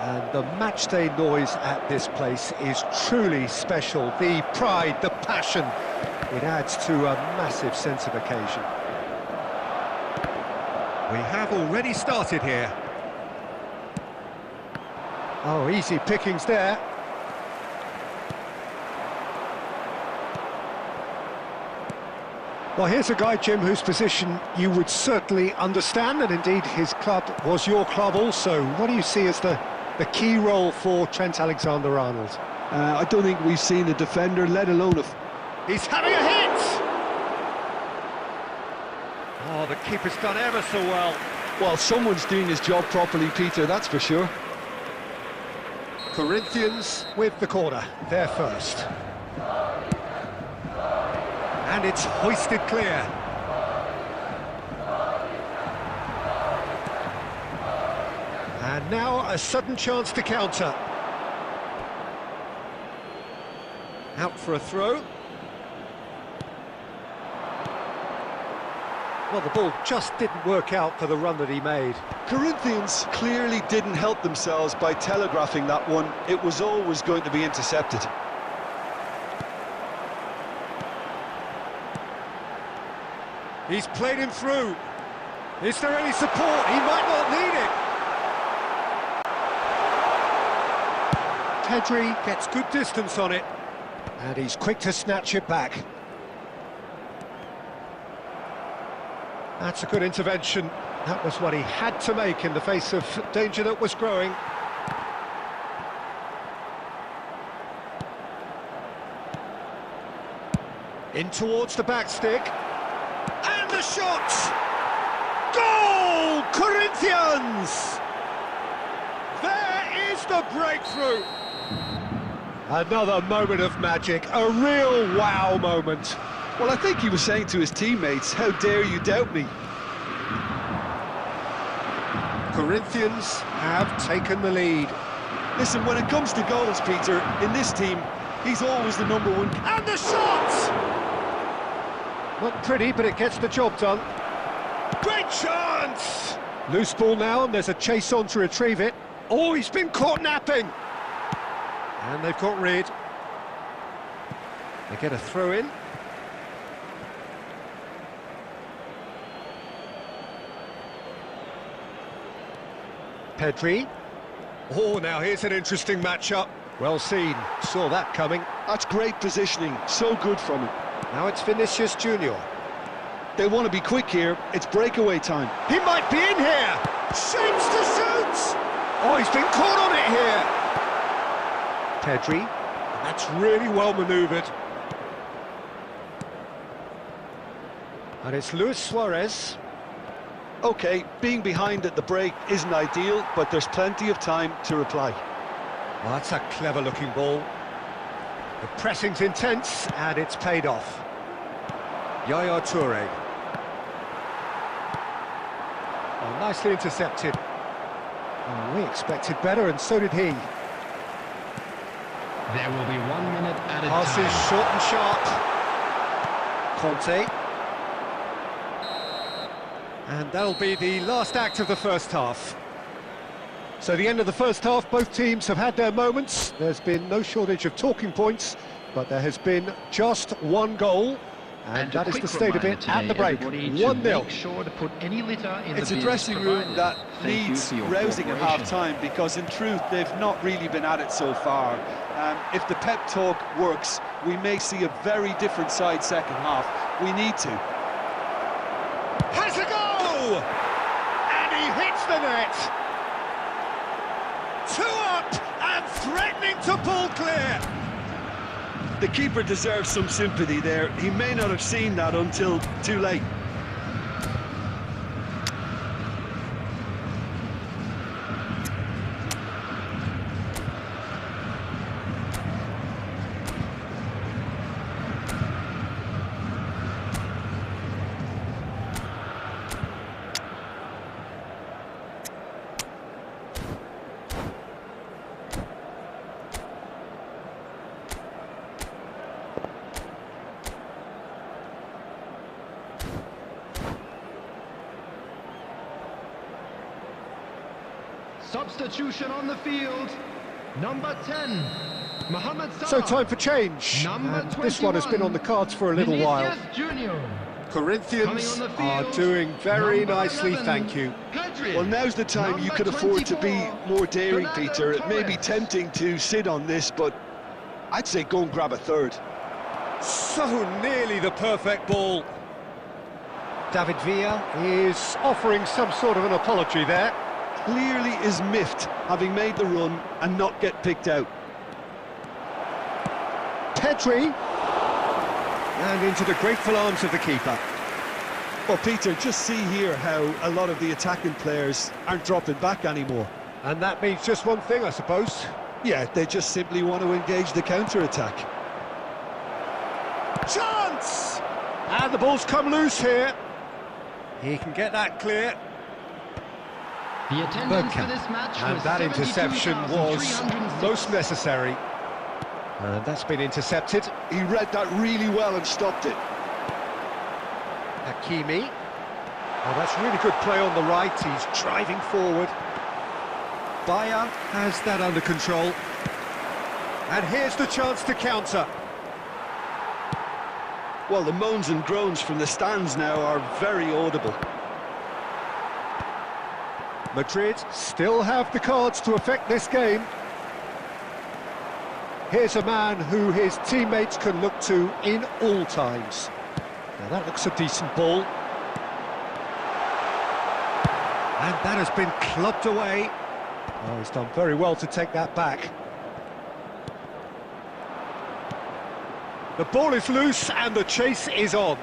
And the matchday noise at this place is truly special. The pride, the passion, it adds to a massive sense of occasion. We have already started here. Oh, easy pickings there. Well, here's a guy, Jim, whose position you would certainly understand, and indeed his club was your club also. What do you see as the key role for Trent Alexander-Arnold? I don't think we've seen a defender, let alone a... He's having a hit! Oh, the keeper's done ever so well. Well, someone's doing his job properly, Peter, that's for sure. Corinthians with the corner, they're first. And it's hoisted clear. And now a sudden chance to counter. Out for a throw. Well, the ball just didn't work out for the run that he made. Corinthians clearly didn't help themselves by telegraphing that one. It was always going to be intercepted. He's played him through. Is there any support? He might not need it. Pedri gets good distance on it, and he's quick to snatch it back. That's a good intervention. That was what he had to make in the face of danger that was growing. In towards the back stick. And the shot! Goal! Corinthians! There is the breakthrough! Another moment of magic, a real wow moment. Well, I think he was saying to his teammates, how dare you doubt me? Corinthians have taken the lead. Listen, when it comes to goals, Peter, in this team, he's always the number one. And the shot! Not pretty, but it gets the job done. Great chance! Loose ball now, and there's a chase on to retrieve it. Oh, he's been caught napping! And they've got rid. They get a throw in. Pedri. Oh, now here's an interesting matchup. Well seen, saw that coming. That's great positioning, so good from him. Now it's Vinicius Junior. They want to be quick here, it's breakaway time. He might be in here! Shapes to shoot! Oh, he's been caught on it here! Pedri, that's really well manoeuvred. And it's Luis Suarez. Okay, being behind at the break isn't ideal, but there's plenty of time to reply. Well, that's a clever-looking ball. The pressing's intense, and it's paid off. Yaya Toure. Oh, nicely intercepted. Oh, we expected better, and so did he. There will be 1 minute added Pass time. is short and sharp. Conte. And that'll be the last act of the first half. So the end of the first half, both teams have had their moments. There's been no shortage of talking points, but there has been just one goal, and that is the state of it at the break. 1-0. Sure to put any litter in It's the a bins dressing room provided. that Thank you needs for your rousing at cooperation. half-time, because in truth they've not really been at it so far. If the pep talk works, we may see a very different side second half. We need to. Has a go! And he hits the net! 2 up and threatening to pull clear! The keeper deserves some sympathy there. He may not have seen that until too late. Substitution on the field. Number 10, Mohamed Salah. So time for change. Number And this one has been on the cards for a little while. Vinicius Junior. Corinthians Coming on the are field, doing very number nicely, 11, thank you. Pedri. Well, now's the time you Number could afford to be 24, more daring, Fernando Peter. It may be Torres. tempting to sit on this, but I'd say go and grab a third. So nearly the perfect ball. David Villa is offering some sort of an apology there. Clearly is miffed, having made the run and not get picked out. Pedri. And into the grateful arms of the keeper. Well, Peter, just see here how a lot of the attacking players aren't dropping back anymore. And that means just one thing, I suppose. Yeah, they just simply want to engage the counter-attack. Chance! And the ball's come loose here. He can get that clear. The attendance for Bergkamp. this match And was that interception was 72,306. most necessary. And that's been intercepted. He read that really well and stopped it. Hakimi. Oh, that's really good play on the right. He's driving forward. Bayer has that under control. And here's the chance to counter. Well, the moans and groans from the stands now are very audible. Madrid still have the cards to affect this game. Here's a man who his teammates can look to in all times. Now that looks a decent ball. And that has been clubbed away. Oh, he's done very well to take that back. The ball is loose and the chase is on.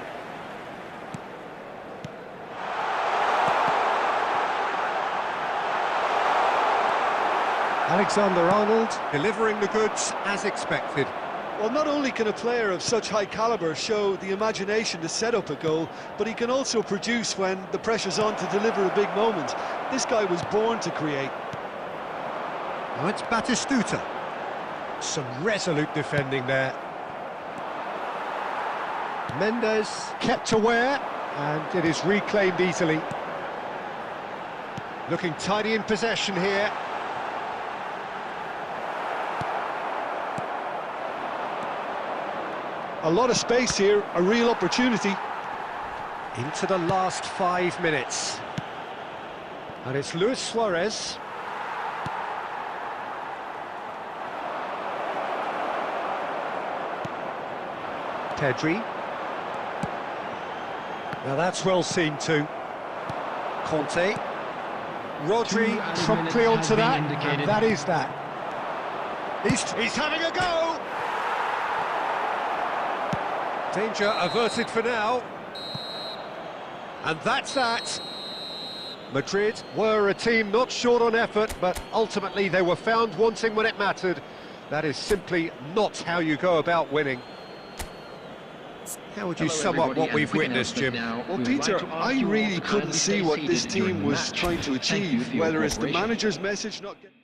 Alexander-Arnold delivering the goods as expected. Well, not only can a player of such high calibre show the imagination to set up a goal, but he can also produce when the pressure's on to deliver a big moment. This guy was born to create. Now it's Batistuta. Some resolute defending there. Mendes kept aware, and it is reclaimed easily. Looking tidy in possession here. A lot of space here, a real opportunity. Into the last 5 minutes. And it's Luis Suarez. Pedri. Now that's well seen too. Conte. Rodri promptly onto that, and that is that. He's having a go! Danger averted for now. And that's that. Madrid were a team not short on effort, but ultimately they were found wanting when it mattered. That is simply not how you go about winning. How would you sum up what we've witnessed, Jim? Well, Peter, I really couldn't see what this team was trying to achieve, whether it's the manager's message not getting...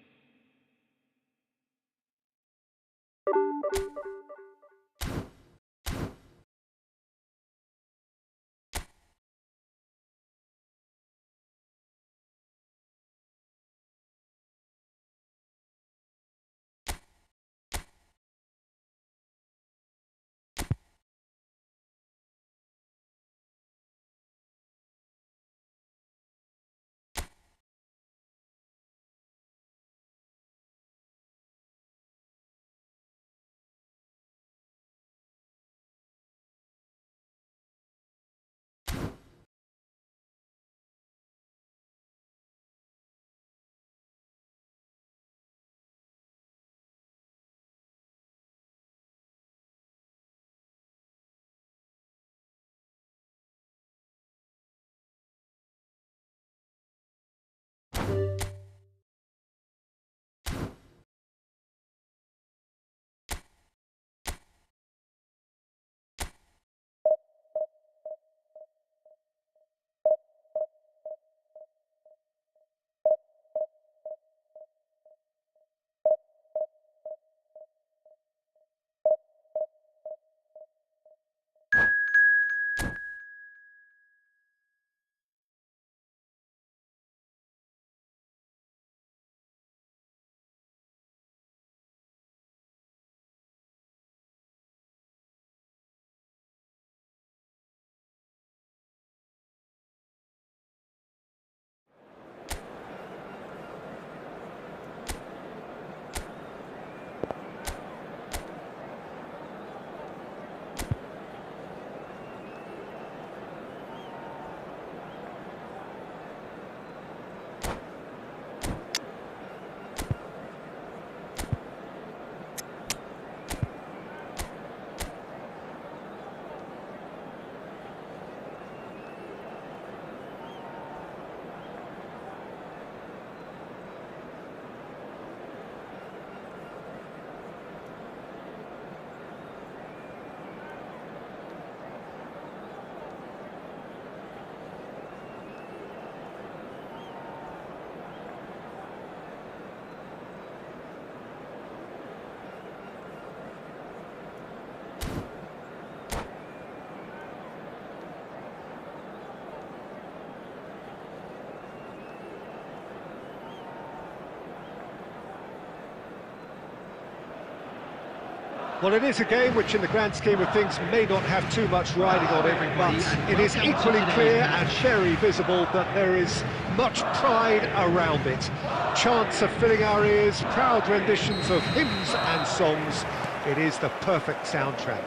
Well, it is a game which in the grand scheme of things may not have too much riding on it, but it is equally clear and very visible that there is much pride around it. Chants are filling our ears, proud renditions of hymns and songs. It is the perfect soundtrack.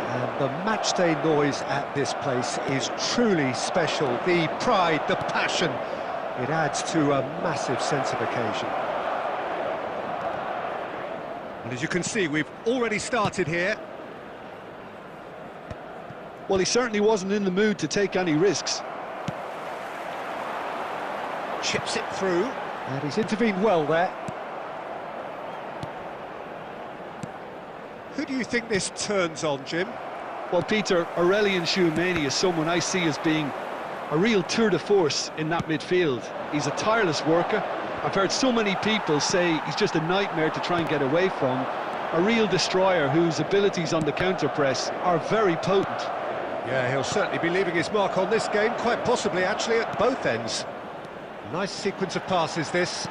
And the matchday noise at this place is truly special. The pride, the passion, it adds to a massive sense of occasion. And as you can see, we've already started here. Well, he certainly wasn't in the mood to take any risks. Chips it through, and he's intervened well there. Who do you think this turns on, Jim? Well, Peter, Aurelien Tchouameni is someone I see as being a real tour de force in that midfield. He's a tireless worker. I've heard so many people say he's just a nightmare to try and get away from. A real destroyer whose abilities on the counter-press are very potent. Yeah, he'll certainly be leaving his mark on this game, quite possibly actually at both ends. Nice sequence of passes this.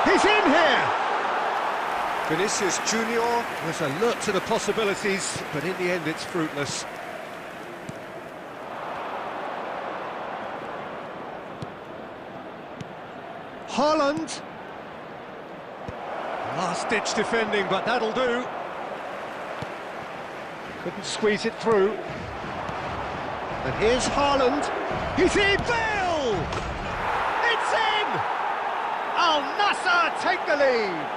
He's in here! Vinicius Junior was alert to the possibilities, but in the end it's fruitless. Haaland. Last-ditch defending, but that'll do. Couldn't squeeze it through. And here's Haaland. He's in! Bale! It's in! Al Nassr take the lead.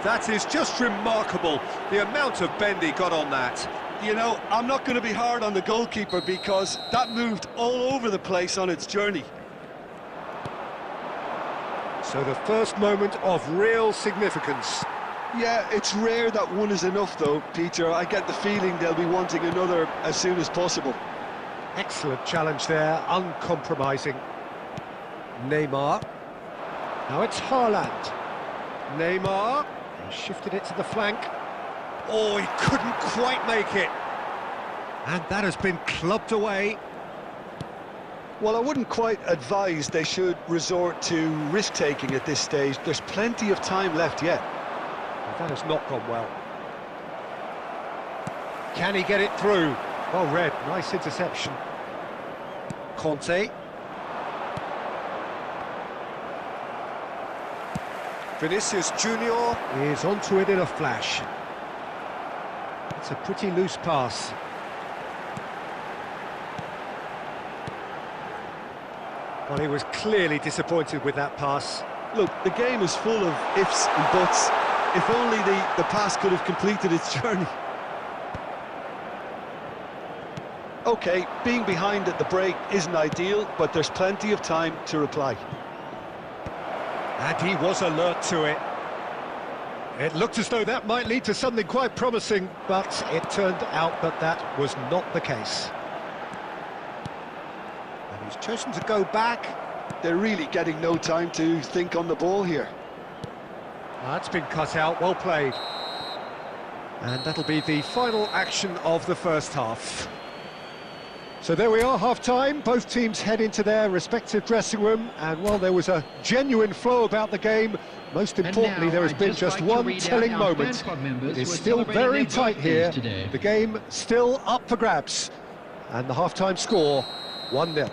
That is just remarkable, the amount of bend he got on that. You know, I'm not going to be hard on the goalkeeper because that moved all over the place on its journey. So the first moment of real significance. Yeah, it's rare that one is enough though, Peter. I get the feeling they'll be wanting another as soon as possible. Excellent challenge there, uncompromising. Neymar. Now it's Haaland. Neymar. He shifted it to the flank. Oh, he couldn't quite make it. And that has been clubbed away. Well, I wouldn't quite advise they should resort to risk-taking at this stage. There's plenty of time left yet. Well, that has not gone well. Can he get it through? Well read, nice interception. Conte. Vinicius Junior is onto it in a flash. It's a pretty loose pass. Well, he was clearly disappointed with that pass. Look, the game is full of ifs and buts. If only the pass could have completed its journey. OK, being behind at the break isn't ideal, but there's plenty of time to reply. And he was alert to it. It looked as though that might lead to something quite promising, but it turned out that that was not the case. And he's chosen to go back. They're really getting no time to think on the ball here. That's been cut out, well played. And that'll be the final action of the first half. So there we are, half-time. Both teams head into their respective dressing room, and while there was a genuine flow about the game, most importantly there has been just one telling moment. It is still very tight here, the game still up for grabs, and the half-time score, 1-0.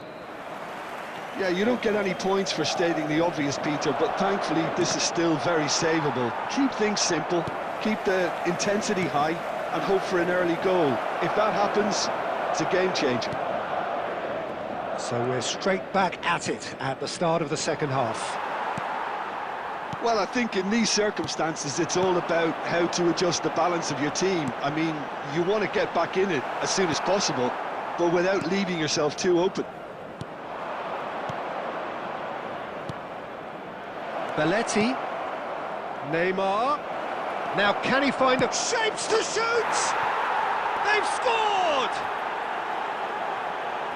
Yeah, you don't get any points for stating the obvious, Peter, but thankfully this is still very savable. Keep things simple, keep the intensity high, and hope for an early goal. If that happens, it's a game changer. So we're straight back at it at the start of the second half. Well, I think in these circumstances it's all about how to adjust the balance of your team. I mean, you want to get back in it as soon as possible, but without leaving yourself too open. Belletti. Neymar. Now can he find a shapes to shoot? They've scored!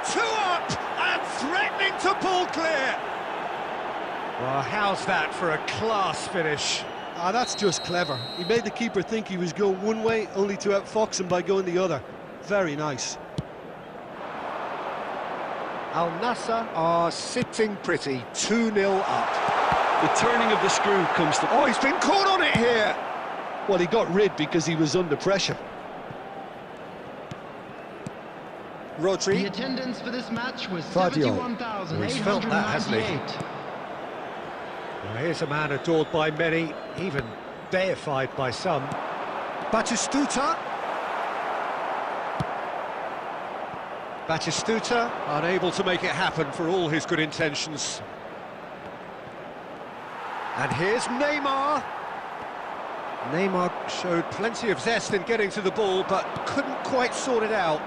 2 up and threatening to pull clear. Well, how's that for a class finish? Ah, that's just clever. He made the keeper think he was going one way, only to outfox him by going the other. Very nice. Al Nassr are sitting pretty, 2-0 up. The turning of the screw comes to... Oh, he's been caught on it here! Well, he got rid because he was under pressure. The Rodri. attendance for this match was Fadio. He's felt that, hasn't he? 71,898. Well, here's a man adored by many, even deified by some. Batistuta. Batistuta, unable to make it happen for all his good intentions. And here's Neymar. Neymar showed plenty of zest in getting to the ball, but couldn't quite sort it out.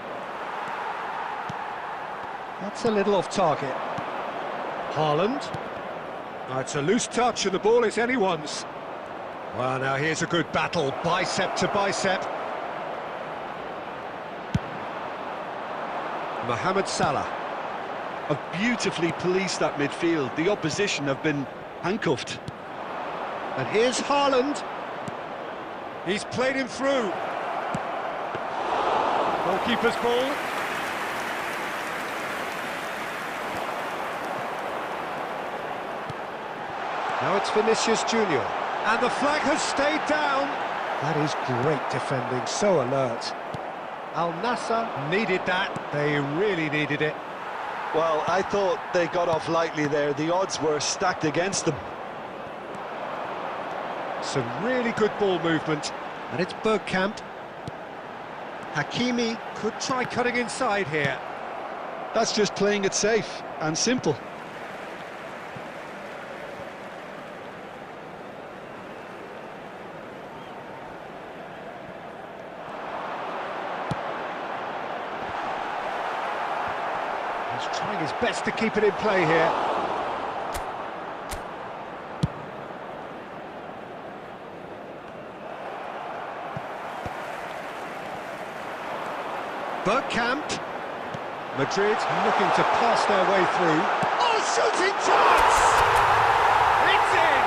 That's a little off target. Haaland. Oh, it's a loose touch and the ball is anyone's. Well, now here's a good battle, bicep to bicep. Mohamed Salah. Have beautifully policed that midfield. The opposition have been handcuffed. And here's Haaland. He's played him through. Goalkeeper's ball. Now it's Vinicius Junior. And the flag has stayed down. That is great defending, so alert. Al Nassr needed that. They really needed it. Well, I thought they got off lightly there. The odds were stacked against them. Some really good ball movement. And it's Bergkamp. Hakimi could try cutting inside here. That's just playing it safe and simple. He's trying his best to keep it in play here. Bergkamp. Madrid looking to pass their way through. Oh, shooting chance! It's in!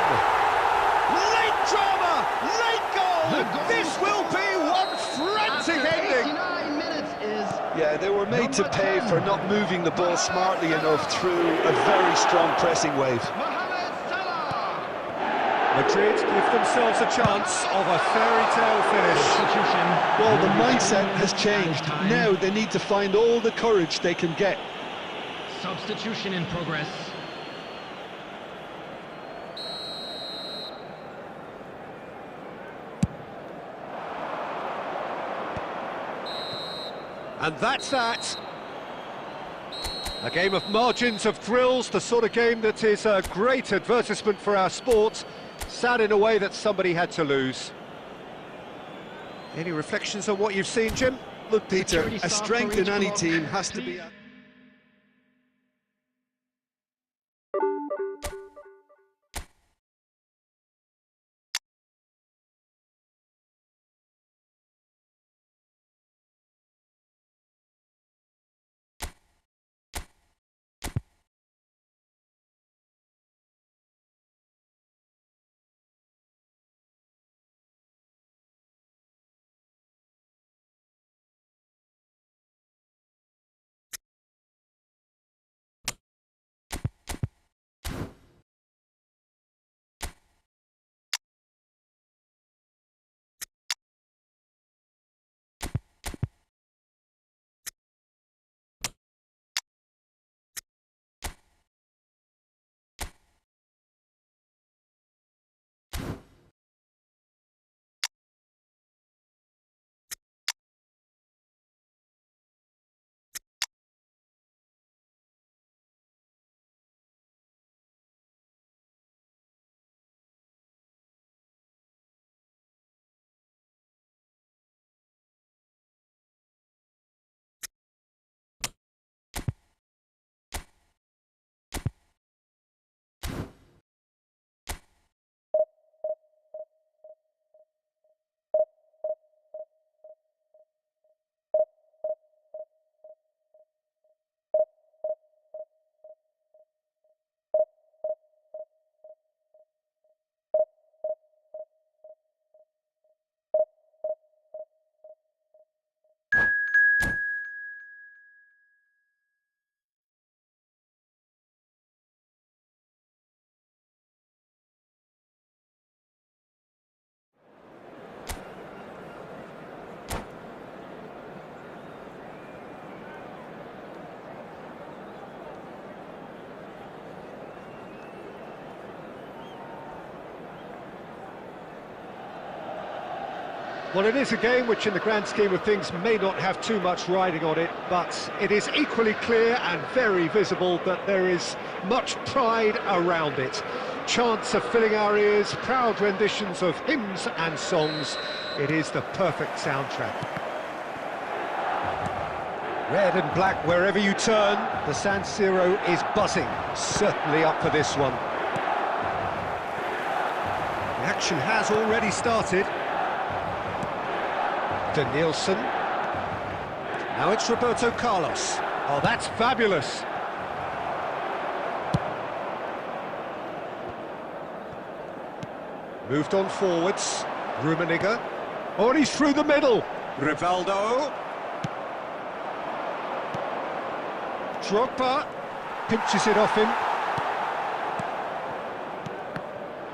Late drama, late goal! This will be one frantic ending! 89 minutes is... Yeah, they were made to pay for not moving the ball smartly enough through a very strong pressing wave. Mohamed Salah! Madrid give themselves a chance of a fairy tale finish. Substitution. Well, the mindset has changed. Now they need to find all the courage they can get. Substitution in progress. And that's that. A game of margins of thrills, the sort of game that is a great advertisement for our sport. Sad in a way that somebody had to lose. Any reflections on what you've seen, Jim? Look, Peter, a strength in any team has to be... Well, it is a game which in the grand scheme of things may not have too much riding on it, but it is equally clear and very visible that there is much pride around it. Chants are filling our ears, proud renditions of hymns and songs. It is the perfect soundtrack. Red and black wherever you turn, the San Siro is buzzing, certainly up for this one. The action has already started. Danielson. Now it's Roberto Carlos. Oh, that's fabulous. Moved on forwards. Rummenigge. Oh, and he's through the middle. Rivaldo. Drogba. Pinches it off him.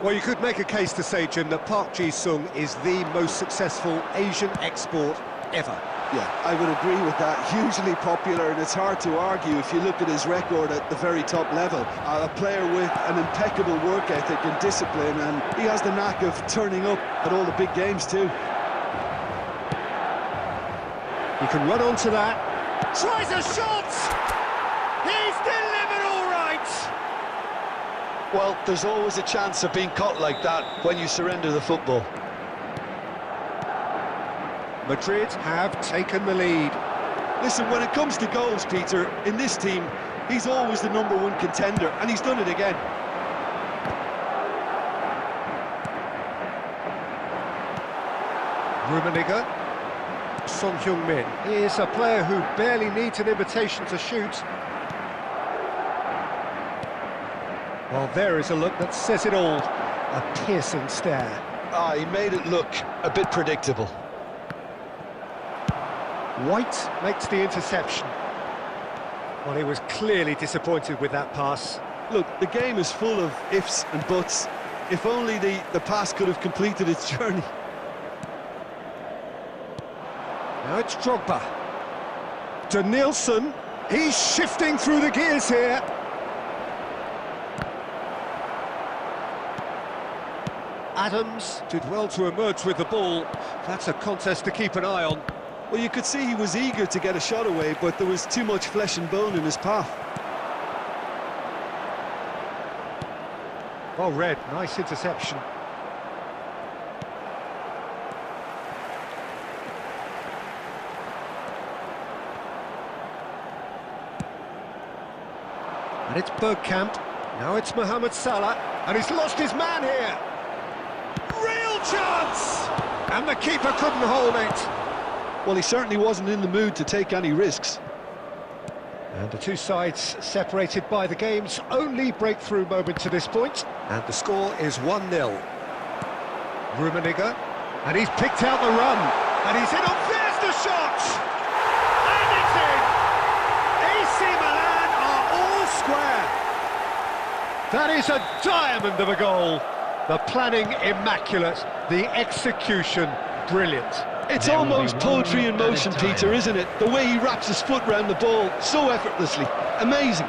Well, you could make a case to say, Jim, that Park Ji-sung is the most successful Asian export ever. Yeah, I would agree with that. Hugely popular, and it's hard to argue if you look at his record at the very top level. A player with an impeccable work ethic and discipline, and he has the knack of turning up at all the big games too. He can run onto that. Tries a shot! He's delivered all right! Well, there's always a chance of being caught like that when you surrender the football. Madrid have taken the lead. Listen, when it comes to goals, Peter, in this team, he's always the #1 contender, and he's done it again. Rummenigge. Son Heung-min is a player who barely needs an invitation to shoot. Well, there is a look that says it all. A piercing stare. He made it look a bit predictable. White makes the interception. Well, he was clearly disappointed with that pass. Look, the game is full of ifs and buts. If only the pass could have completed its journey. Now it's Drogba. Danielson. He's shifting through the gears here. Adams did well to emerge with the ball. That's a contest to keep an eye on. Well, you could see he was eager to get a shot away, but there was too much flesh and bone in his path. Oh, Red, nice interception. And it's Bergkamp. Now it's Mohamed Salah. And he's lost his man here. Real chance! And the keeper couldn't hold it. Well, he certainly wasn't in the mood to take any risks. And the two sides separated by the game's only breakthrough moment to this point. And the score is 1-0. Rummenigge. And he's picked out the run. And he's in. Oh, there's the shot! And it's in! AC Milan are all square. That is a diamond of a goal. The planning immaculate, the execution brilliant. It's almost poetry in motion, Peter, isn't it? The way he wraps his foot round the ball so effortlessly. Amazing.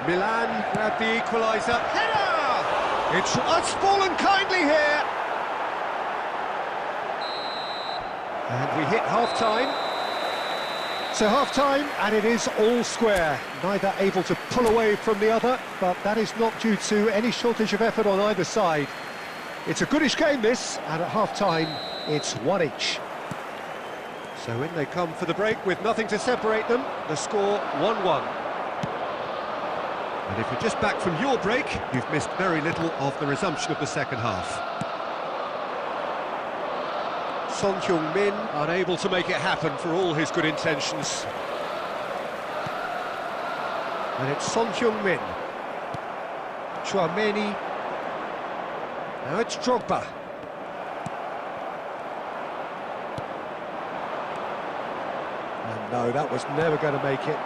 Milan grab the equaliser. Header! It's fallen kindly here. And we hit half-time. So half-time, and it is all square. Neither able to pull away from the other, but that is not due to any shortage of effort on either side. It's a goodish game, this, and at half-time, it's 1 each. So in they come for the break with nothing to separate them. The score 1-1. And if you're just back from your break, you've missed very little of the resumption of the second half. Son Heung-min unable to make it happen for all his good intentions. And it's Son Heung-min. Chouameni. Now it's Drogba. And no, that was never going to make it.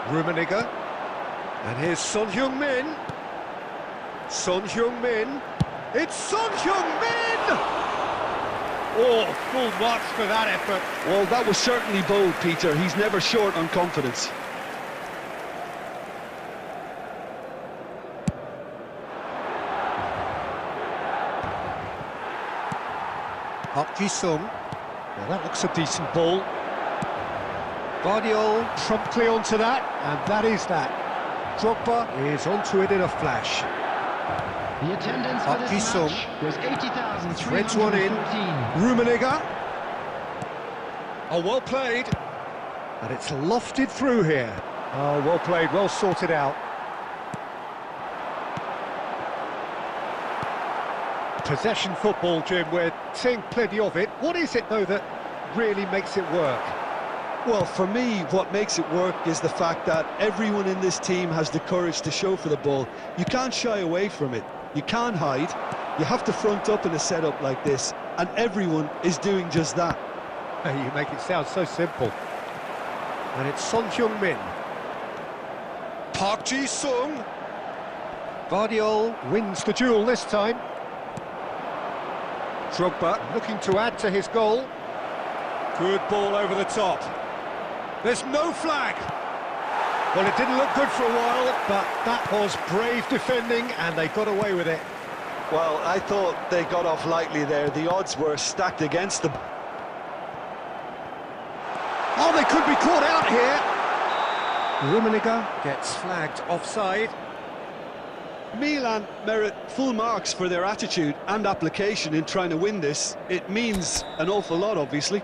Rummenigge. And here's Son Heung-min. Son Heung-min. It's Son Heung-min! Oh, full marks for that effort. Well, that was certainly bold, Peter. He's never short on confidence. Ji-sung. Well, that looks a decent ball. Guardiola promptly onto that, and that is that. Drogba is onto it in a flash. The attendance for this Ji-sung. match was 80,314. Threads one in. Rummenigge. Oh, well played. And it's lofted through here. Oh, well played, well sorted out. Possession football, Jim, we're seeing plenty of it. What is it, though, that really makes it work? Well, for me, what makes it work is the fact that everyone in this team has the courage to show for the ball. You can't shy away from it. You can't hide. You have to front up in a setup like this, and everyone is doing just that. You make it sound so simple. And it's Son Heung-min. Park Ji-sung. Guardiola wins the duel this time. Drogba looking to add to his goal. Good ball over the top. There's no flag. Well, it didn't look good for a while, but that was brave defending, and they got away with it. Well, I thought they got off lightly there. The odds were stacked against them. Oh, they could be caught out here. Rummenigge gets flagged offside. Milan merit full marks for their attitude and application in trying to win this. It means an awful lot, obviously.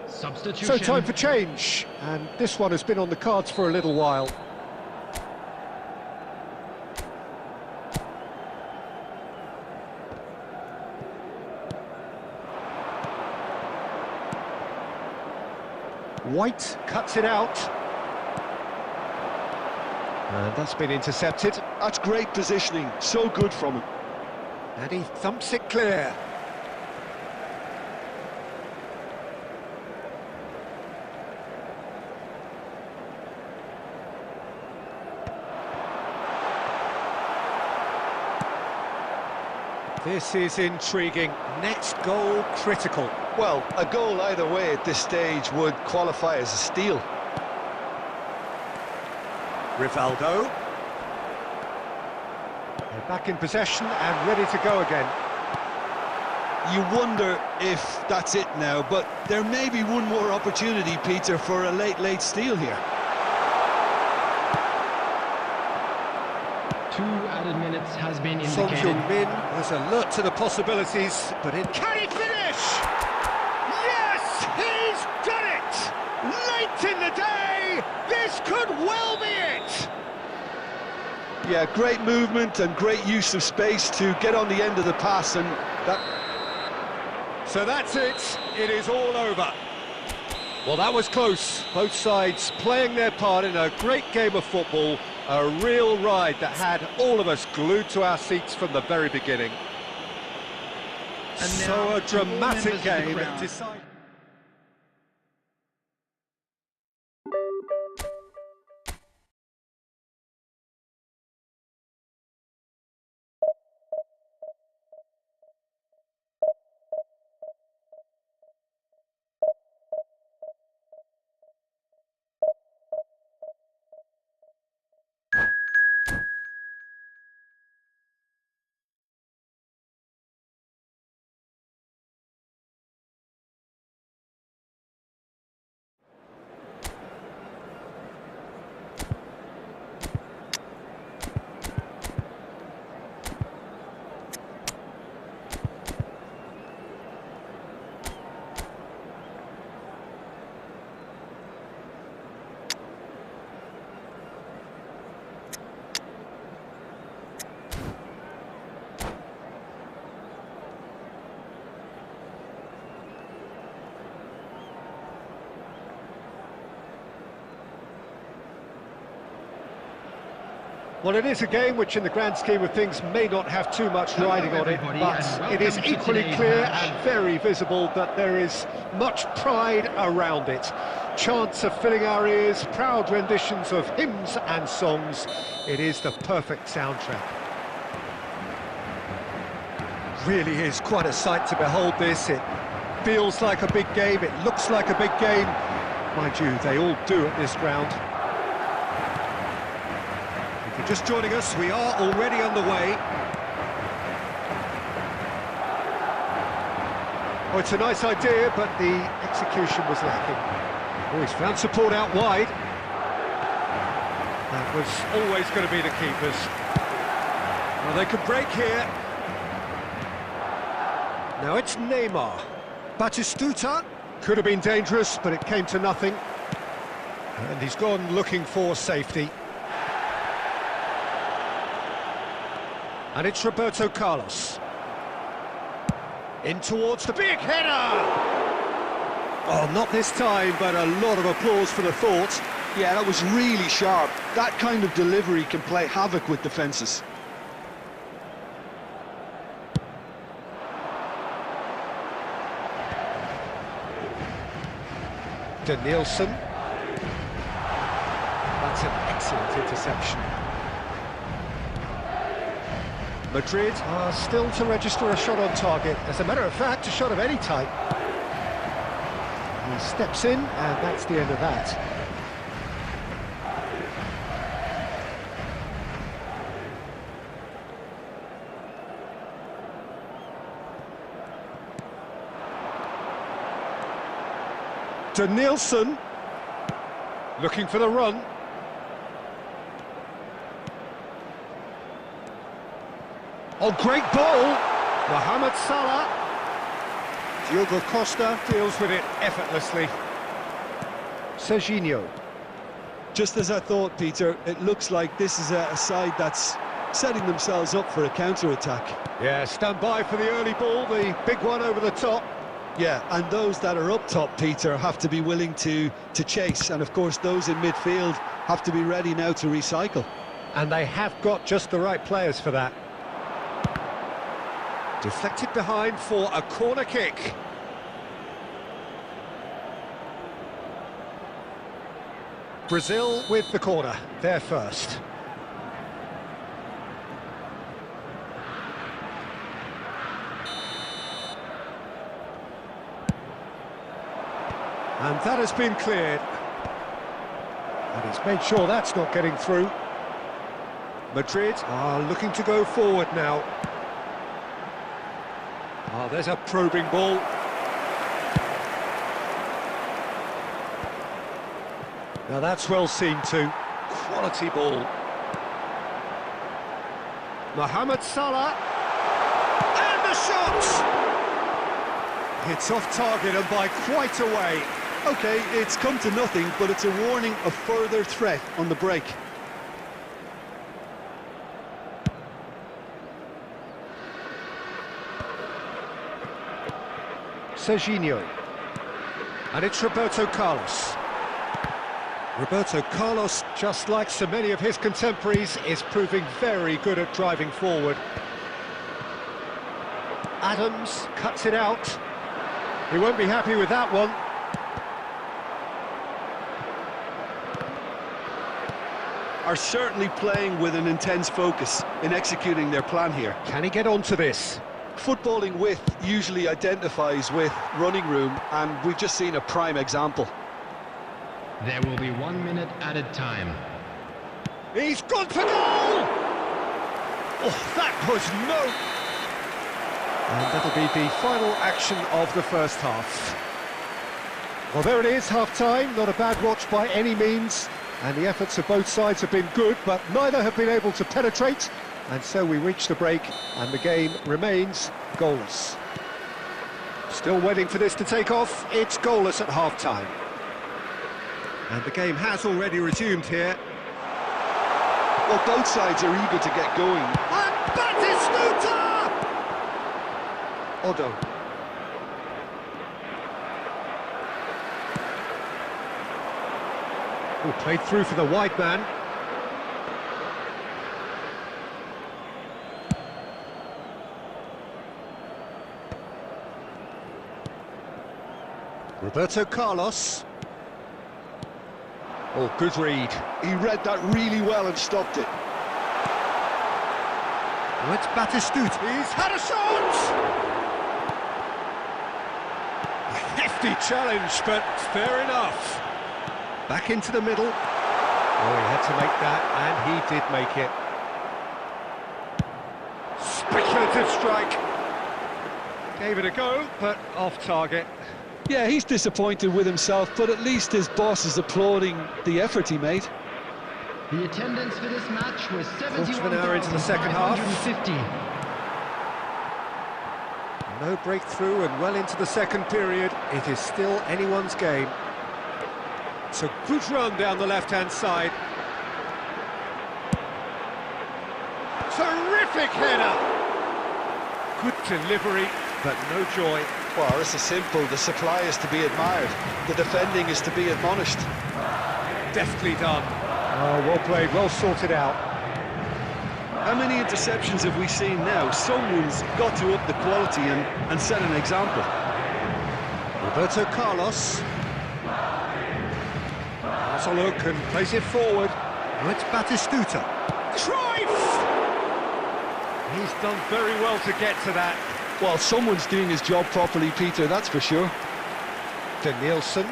Substitution. So time for change, and this one has been on the cards for a little while. White cuts it out. And that's been intercepted. That's great positioning, so good from him. And he thumps it clear. This is intriguing. Next goal critical. Well, a goal either way at this stage would qualify as a steal. Rivaldo. They're back in possession and ready to go again. You wonder if that's it now, but there may be one more opportunity, Peter, for a late steal here. 2 added minutes has been Son indicated. Heung-min was alert to the possibilities, but in... Can he finish? Yes, he's done it! Late in the day, this could well be it! Yeah, great movement and great use of space to get on the end of the pass, and that... So that's it, it is all over. Well, that was close. Both sides playing their part in a great game of football, a real ride that had all of us glued to our seats from the very beginning. And So now a to all members dramatic of the game. crowd. Decide Well, it is a game which in the grand scheme of things may not have too much riding on it, but it is equally clear and very visible that there is much pride around it. Chants are filling our ears, proud renditions of hymns and songs. It is the perfect soundtrack. Really is quite a sight to behold this. It feels like a big game, it looks like a big game. Mind you, they all do at this ground. If you're just joining us, we are already underway. Oh, it's a nice idea, but the execution was lacking. Oh, he's found support out wide. That was always going to be the keepers. Well, they could break here. Now it's Neymar. Batistuta could have been dangerous, but it came to nothing. And he's gone looking for safety. And it's Roberto Carlos. In towards the big header! Oh, not this time, but a lot of applause for the thought. Yeah, that was really sharp. That kind of delivery can play havoc with defences. Danielson. That's an excellent interception. Madrid are still to register a shot on target. As a matter of fact, a shot of any type. He steps in, and that's the end of that. Danielson looking for the run. Oh, great ball! Mohamed Salah. Diogo Costa deals with it effortlessly. Serginho. Just as I thought, Peter, it looks like this is a side that's setting themselves up for a counter-attack. Yeah, stand by for the early ball, the big one over the top. Yeah, and those that are up top, Peter, have to be willing to chase, and of course those in midfield have to be ready now to recycle. And they have got just the right players for that. Deflected behind for a corner kick. Brazil with the corner, they're first. And that has been cleared. And he's made sure that's not getting through. Madrid are looking to go forward now. Oh, there's a probing ball. Now that's well seen too. Quality ball. Mohamed Salah. And the shot! It's off target and by quite a way. Okay, it's come to nothing, but it's a warning of further threat on the break. Serginho. And it's Roberto Carlos. Roberto Carlos, just like so many of his contemporaries, is proving very good at driving forward. Adams cuts it out. He won't be happy with that one. Are certainly playing with an intense focus in executing their plan here. Can he get onto this? Footballing width usually identifies with running room, and we've just seen a prime example. There will be 1 minute added time. He's gone for goal! Oh, that was no... And that'll be the final action of the first half. Well, there it is, half-time. Not a bad watch by any means. And the efforts of both sides have been good, but neither have been able to penetrate. And so we reach the break, and the game remains goalless. Still waiting for this to take off. It's goalless at half-time. And the game has already resumed here. Well, both sides are eager to get going. And Batistuta! Odo. Oh, played through for the wide man. Roberto Carlos. Oh, good read. He read that really well and stopped it. Oh, it's Batistuta. He's had a shot! A hefty challenge, but fair enough. Back into the middle. Oh, he had to make that, and he did make it. Speculative strike. Gave it a go, but off target. Yeah, he's disappointed with himself, but at least his boss is applauding the effort he made. The attendance for this match was Quarter of an hour into the second half. 71,550. No breakthrough and well into the second period. It is still anyone's game. It's a good run down the left-hand side. Terrific header! Good delivery, but no joy. Well, this is simple. The supply is to be admired. The defending is to be admonished. Deftly done. Oh, well played, well sorted out. How many interceptions have we seen now? Someone's got to up the quality and set an example. Roberto Carlos. Has a look and plays it forward. Oh, it's Batistuta. Cruyff! He's done very well to get to that. Well, someone's doing his job properly, Peter, that's for sure. Nielsen.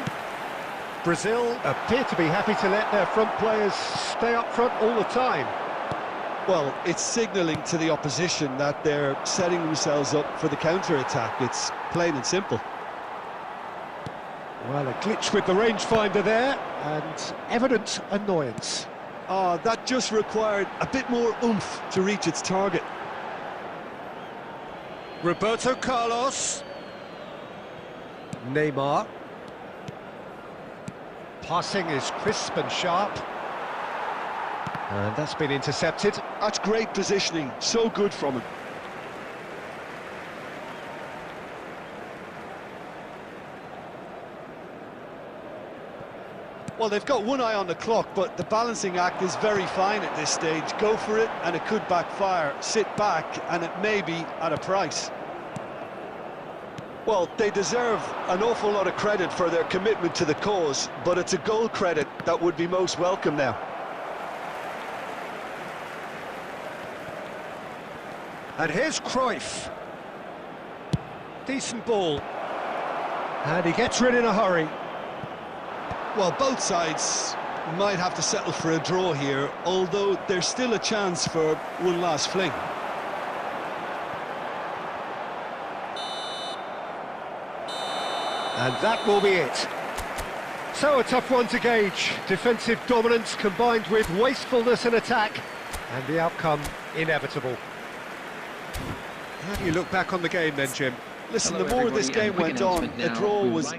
Brazil appear to be happy to let their front players stay up front all the time. Well, it's signalling to the opposition that they're setting themselves up for the counter-attack. It's plain and simple. Well, a glitch with the rangefinder there, and evident annoyance. That just required a bit more oomph to reach its target. Roberto Carlos. Neymar. Passing is crisp and sharp. And that's been intercepted. That's great positioning, so good from him. Well, they've got one eye on the clock, but the balancing act is very fine at this stage. Go for it, and it could backfire. Sit back, and it may be at a price. Well, they deserve an awful lot of credit for their commitment to the cause, but it's a goal credit that would be most welcome now. And here's Cruyff. Decent ball. And he gets rid in a hurry. Well, both sides might have to settle for a draw here, although there's still a chance for one last fling. And that will be it. So a tough one to gauge. Defensive dominance combined with wastefulness in attack. And the outcome inevitable. How do you look back on the game then, Jim? Listen, the more this game went on, a draw was...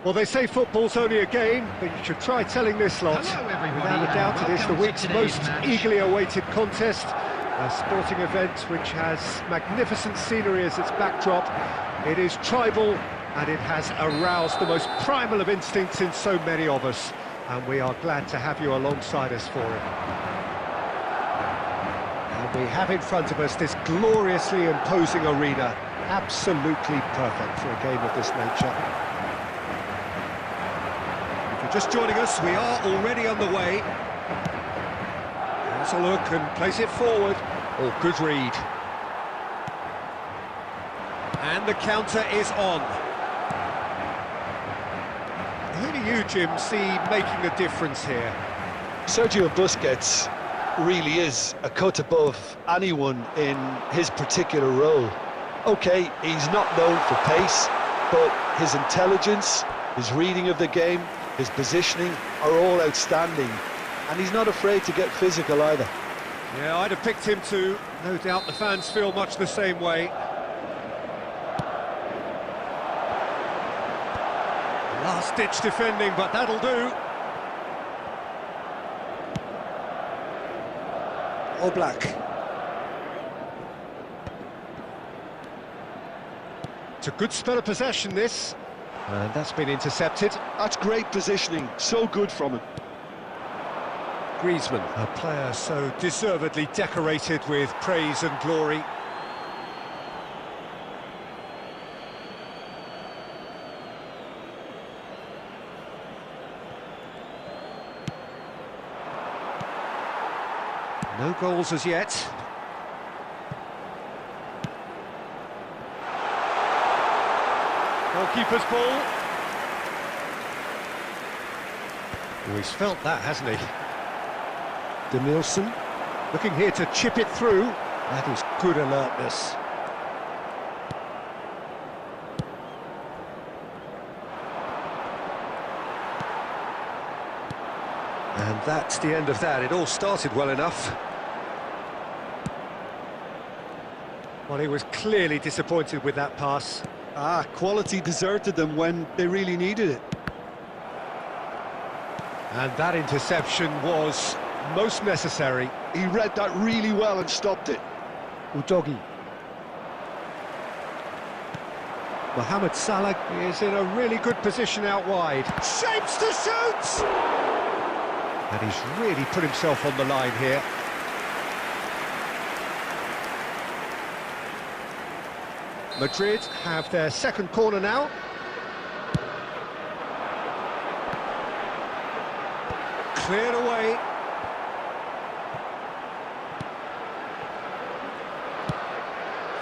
Well, they say football's only a game, but you should try telling this lot. Hello, everybody, Without a doubt, it is the welcome to week's today's most match. eagerly awaited contest. A sporting event which has magnificent scenery as its backdrop. It is tribal, and it has aroused the most primal of instincts in so many of us. And we are glad to have you alongside us for it. And we have in front of us this gloriously imposing arena. Absolutely perfect for a game of this nature. If you're just joining us, we are already underway. Let's a look and place it forward. Oh, good read. And the counter is on. Who do you, Jim, see making a difference here? Sergio Busquets really is a cut above anyone in his particular role. Okay, he's not known for pace, but his intelligence, his reading of the game, his positioning are all outstanding, and he's not afraid to get physical either. Yeah, I'd have picked him too. No doubt the fans feel much the same way. Last-ditch defending, but that'll do. Oblak. It's a good spell of possession, this. And that's been intercepted. That's great positioning, so good from him. Griezmann, a player so deservedly decorated with praise and glory. No goals as yet. Goalkeeper's ball. Oh, he's felt that, hasn't he? Danielson, looking here to chip it through. That is good alertness. And that's the end of that. It all started well enough. Well, he was clearly disappointed with that pass. Quality deserted them when they really needed it. And that interception was most necessary. He read that really well and stopped it. Udogi. Mohamed Salah is in a really good position out wide. Shapes to shoot! And he's really put himself on the line here. Madrid have their second corner now. Cleared away.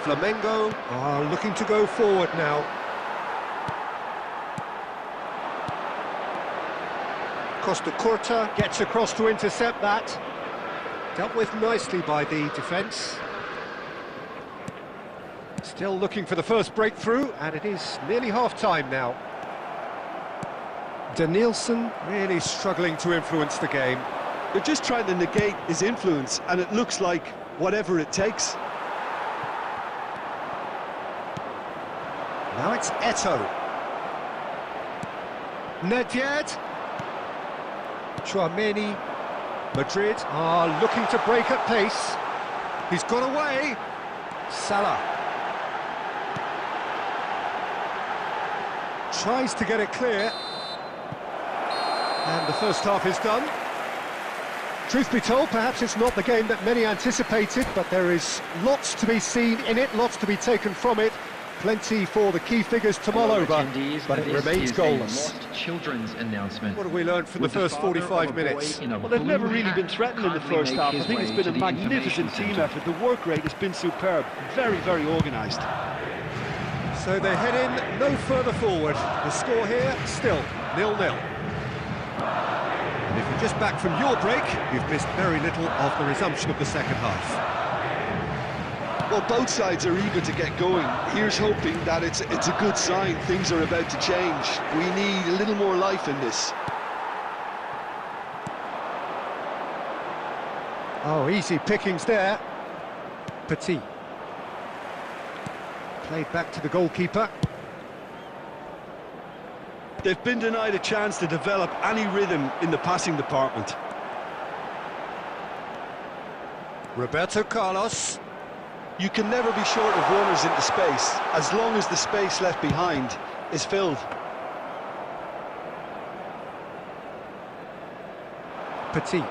Flamengo are looking to go forward now. Costa Curta gets across to intercept that. Dealt with nicely by the defence. Still looking for the first breakthrough, and it is nearly half-time now. Danielson really struggling to influence the game. They're just trying to negate his influence, and it looks like whatever it takes. Now it's Eto'o. Nedved. Chouameni. Madrid are looking to break at pace. He's got away. Salah. Tries to get it clear. And the first half is done. Truth be told, perhaps it's not the game that many anticipated, but there is lots to be seen in it, lots to be taken from it. Plenty for the key figures to mull over, but it remains goalless. Children's announcement. What have we learned from the first 45 minutes? Well, they've never really been threatened in the first half. I think it's been a magnificent team effort. The work rate has been superb. Very, very organised. So they head in no further forward. The score here, still 0-0. And if you're just back from your break, you've missed very little of the resumption of the second half. Well, both sides are eager to get going. Here's hoping that it's a good sign. Things are about to change. We need a little more life in this. Oh, easy pickings there. Petit. Played back to the goalkeeper. They've been denied a chance to develop any rhythm in the passing department. Roberto Carlos. You can never be short of runners into space, as long as the space left behind is filled. Petit.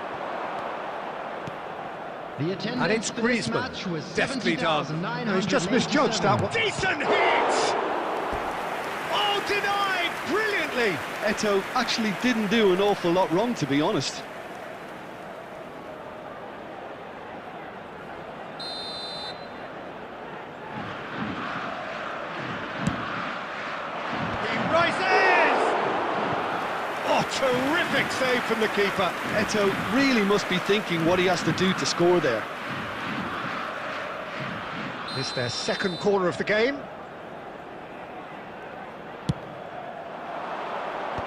The attendance And it's for this Griezmann. match was Deftly done. 70,987. He's just misjudged that one. Decent hit! Oh, denied brilliantly! Eto'o actually didn't do an awful lot wrong, to be honest. He rises! Oh, terrific save from the keeper. Eto'o really must be thinking what he has to do to score there. It's their second corner of the game.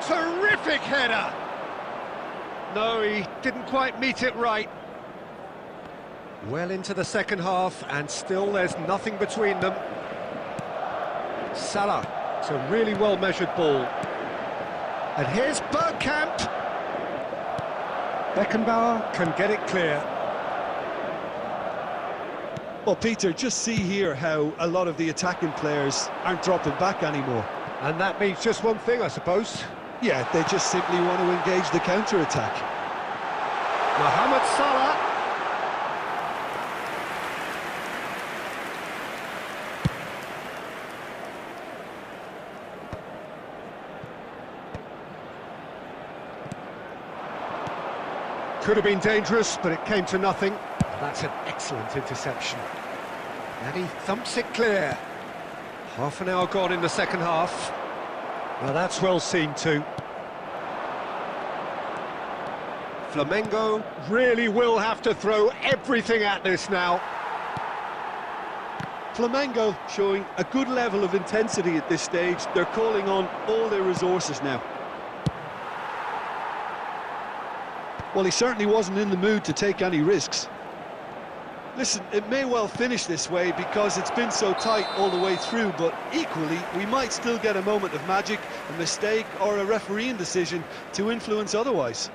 Terrific header! No, he didn't quite meet it right. Well into the second half, and still there's nothing between them. Salah, it's a really well-measured ball. And here's Bergkamp. Beckenbauer can get it clear. Well, Peter, just see here how a lot of the attacking players aren't dropping back anymore. And that means just one thing, I suppose. Yeah, they just simply want to engage the counter-attack. Mohamed Salah. Could have been dangerous, but it came to nothing. That's an excellent interception. And he thumps it clear. Half an hour gone in the second half. Well, that's well seen too. Flamengo really will have to throw everything at this now. Flamengo showing a good level of intensity at this stage. They're calling on all their resources now. Well, he certainly wasn't in the mood to take any risks. Listen, it may well finish this way because it's been so tight all the way through, but equally, we might still get a moment of magic, a mistake or a refereeing decision to influence otherwise.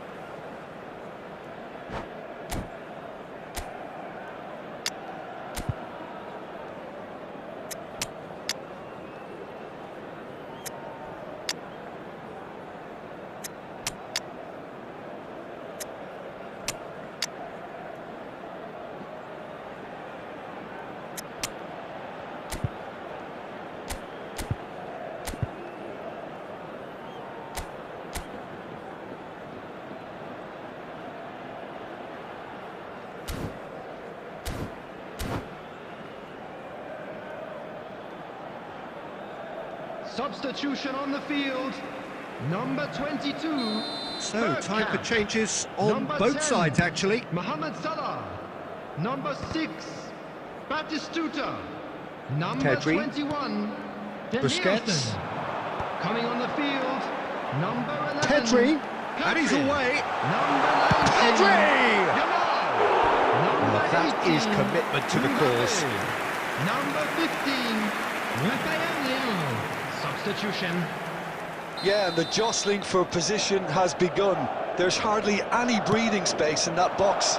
Substitution on the field, number 22. So, time for Bergkamp. changes on Number both 10, sides, actually. Mohamed Salah. Number 6, Batistuta. Number Pedri. 21, Den Busquets. Nielsen. Coming on the field, number 11. Pedri, and he's Pedri. away. Number 19. Pedri! Yamal. Number Well, that 18, is commitment to the cause. Mbappe. Number 15, Raphael Leao. Substitution. Yeah, and the jostling for position has begun. There's hardly any breathing space in that box.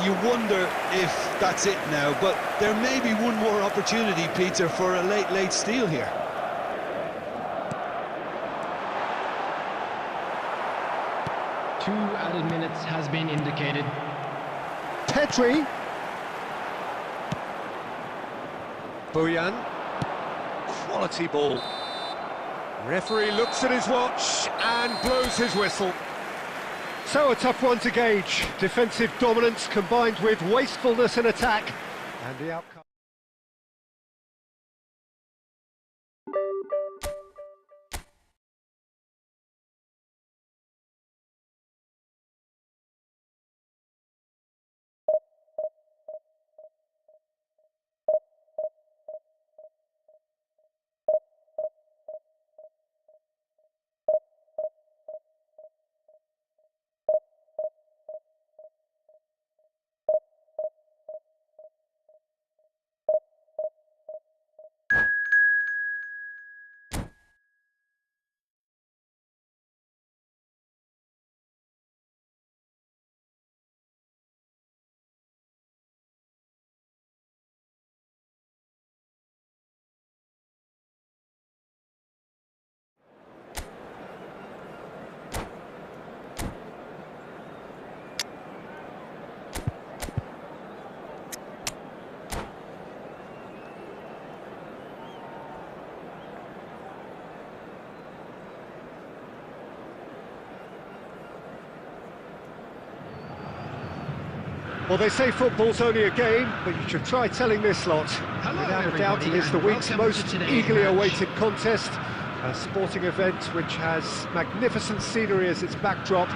You wonder if that's it now, but there may be one more opportunity, Peter, for a late steal here. Two added minutes has been indicated. Pedri. Bojan. Quality ball. Referee looks at his watch and blows his whistle. So a tough one to gauge. Defensive dominance combined with wastefulness in attack. And the outcome... Well, they say football's only a game, but you should try telling this lot. Hello, Without a doubt, it everybody, is the and week's welcome most to today's eagerly match. awaited contest. A sporting event which has magnificent scenery as its backdrop.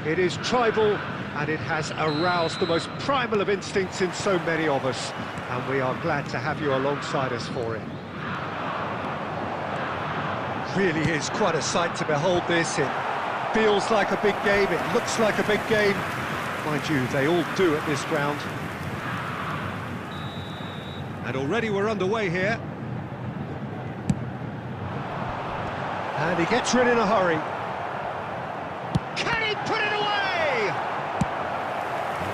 It is tribal, and it has aroused the most primal of instincts in so many of us. And we are glad to have you alongside us for it. Really is quite a sight to behold this. It feels like a big game, it looks like a big game. Mind you, they all do at this ground. And already we're underway here. And he gets rid in a hurry. Can he put it away?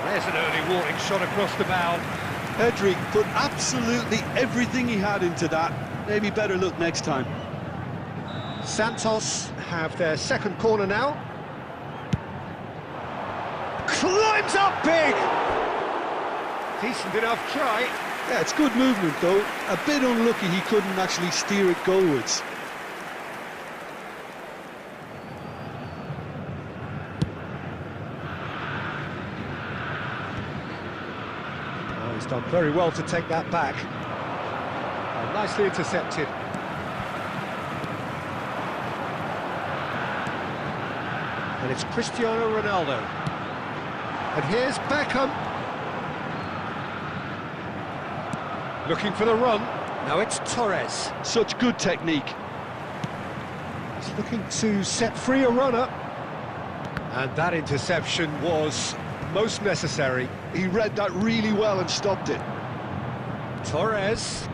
There's an early warning shot across the bow. Pedri put absolutely everything he had into that. Maybe better look next time. Santos have their second corner now. Climbs up big! Decent enough try. Yeah, it's good movement though. A bit unlucky he couldn't actually steer it goalwards. Oh, he's done very well to take that back. Oh, nicely intercepted. And it's Cristiano Ronaldo. And here's Beckham. Looking for the run. Now it's Torres. Such good technique. He's looking to set free a runner. And that interception was most necessary. He read that really well and stopped it. Torres.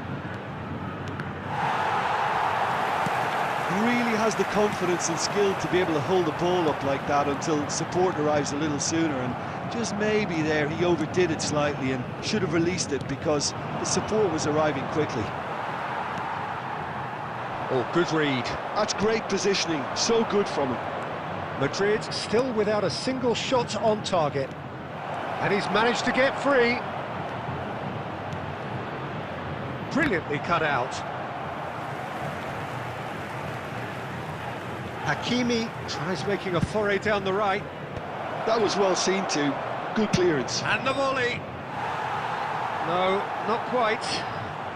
He really has the confidence and skill to be able to hold the ball up like that until support arrives a little sooner, and just maybe there he overdid it slightly and should have released it because the support was arriving quickly. Oh, good read. That's great positioning, so good from him. Madrid still without a single shot on target. And he's managed to get free. Brilliantly cut out. Hakimi tries making a foray down the right. That was well seen too. Good clearance. And the volley. No, not quite.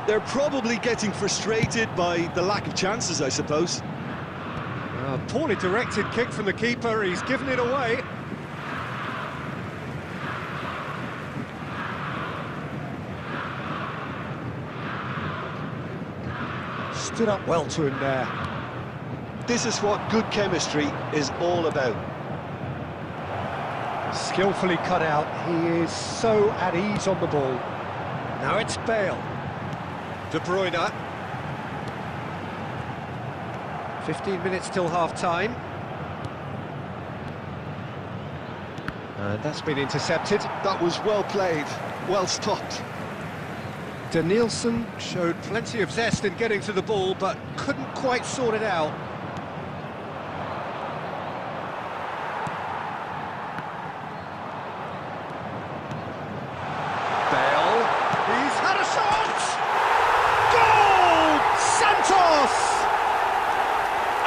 They're probably getting frustrated by the lack of chances, I suppose. A poorly directed kick from the keeper. He's given it away. Stood up well to him there. This is what good chemistry is all about. Skillfully cut out. He is so at ease on the ball. Now it's Bale. De Bruyne. 15 minutes till half-time. And that's been intercepted. That was well played, well stopped. Danielson showed plenty of zest in getting to the ball, but couldn't quite sort it out. Bale, he's had a shot! Goal! Santos!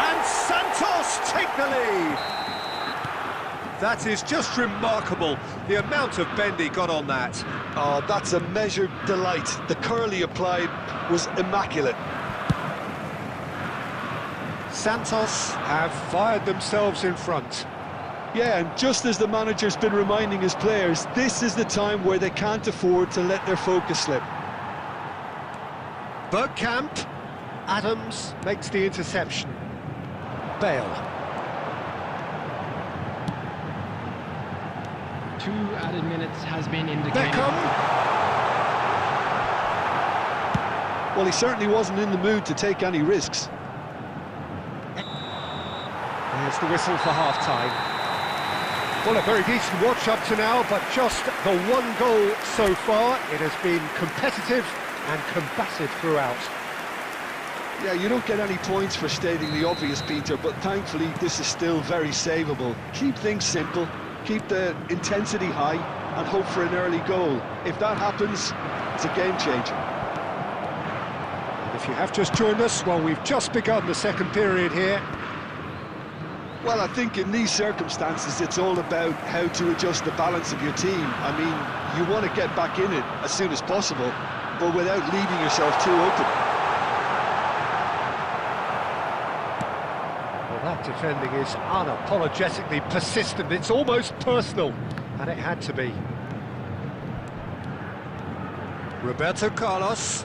And Santos take the lead. That is just remarkable, the amount of bend he got on that. Oh, that's a measured delight. The curl he applied was immaculate. Santos have fired themselves in front. Yeah, and just as the manager's been reminding his players, this is the time where they can't afford to let their focus slip. Bergkamp. Adams makes the interception. Bale. 2 added minutes has been indicated. Beckham. Well, he certainly wasn't in the mood to take any risks. There's the whistle for half-time. Well, a very decent watch up to now, but just the one goal so far. It has been competitive and combative throughout. Yeah, you don't get any points for stating the obvious, Peter, but thankfully this is still very savable. Keep things simple, keep the intensity high, and hope for an early goal. If that happens, it's a game changer. And if you have just joined us, well, we've just begun the second period here. Well, I think in these circumstances, it's all about how to adjust the balance of your team. I mean, you want to get back in it as soon as possible, but without leaving yourself too open. Well, that defending is unapologetically persistent. It's almost personal, and it had to be. Roberto Carlos.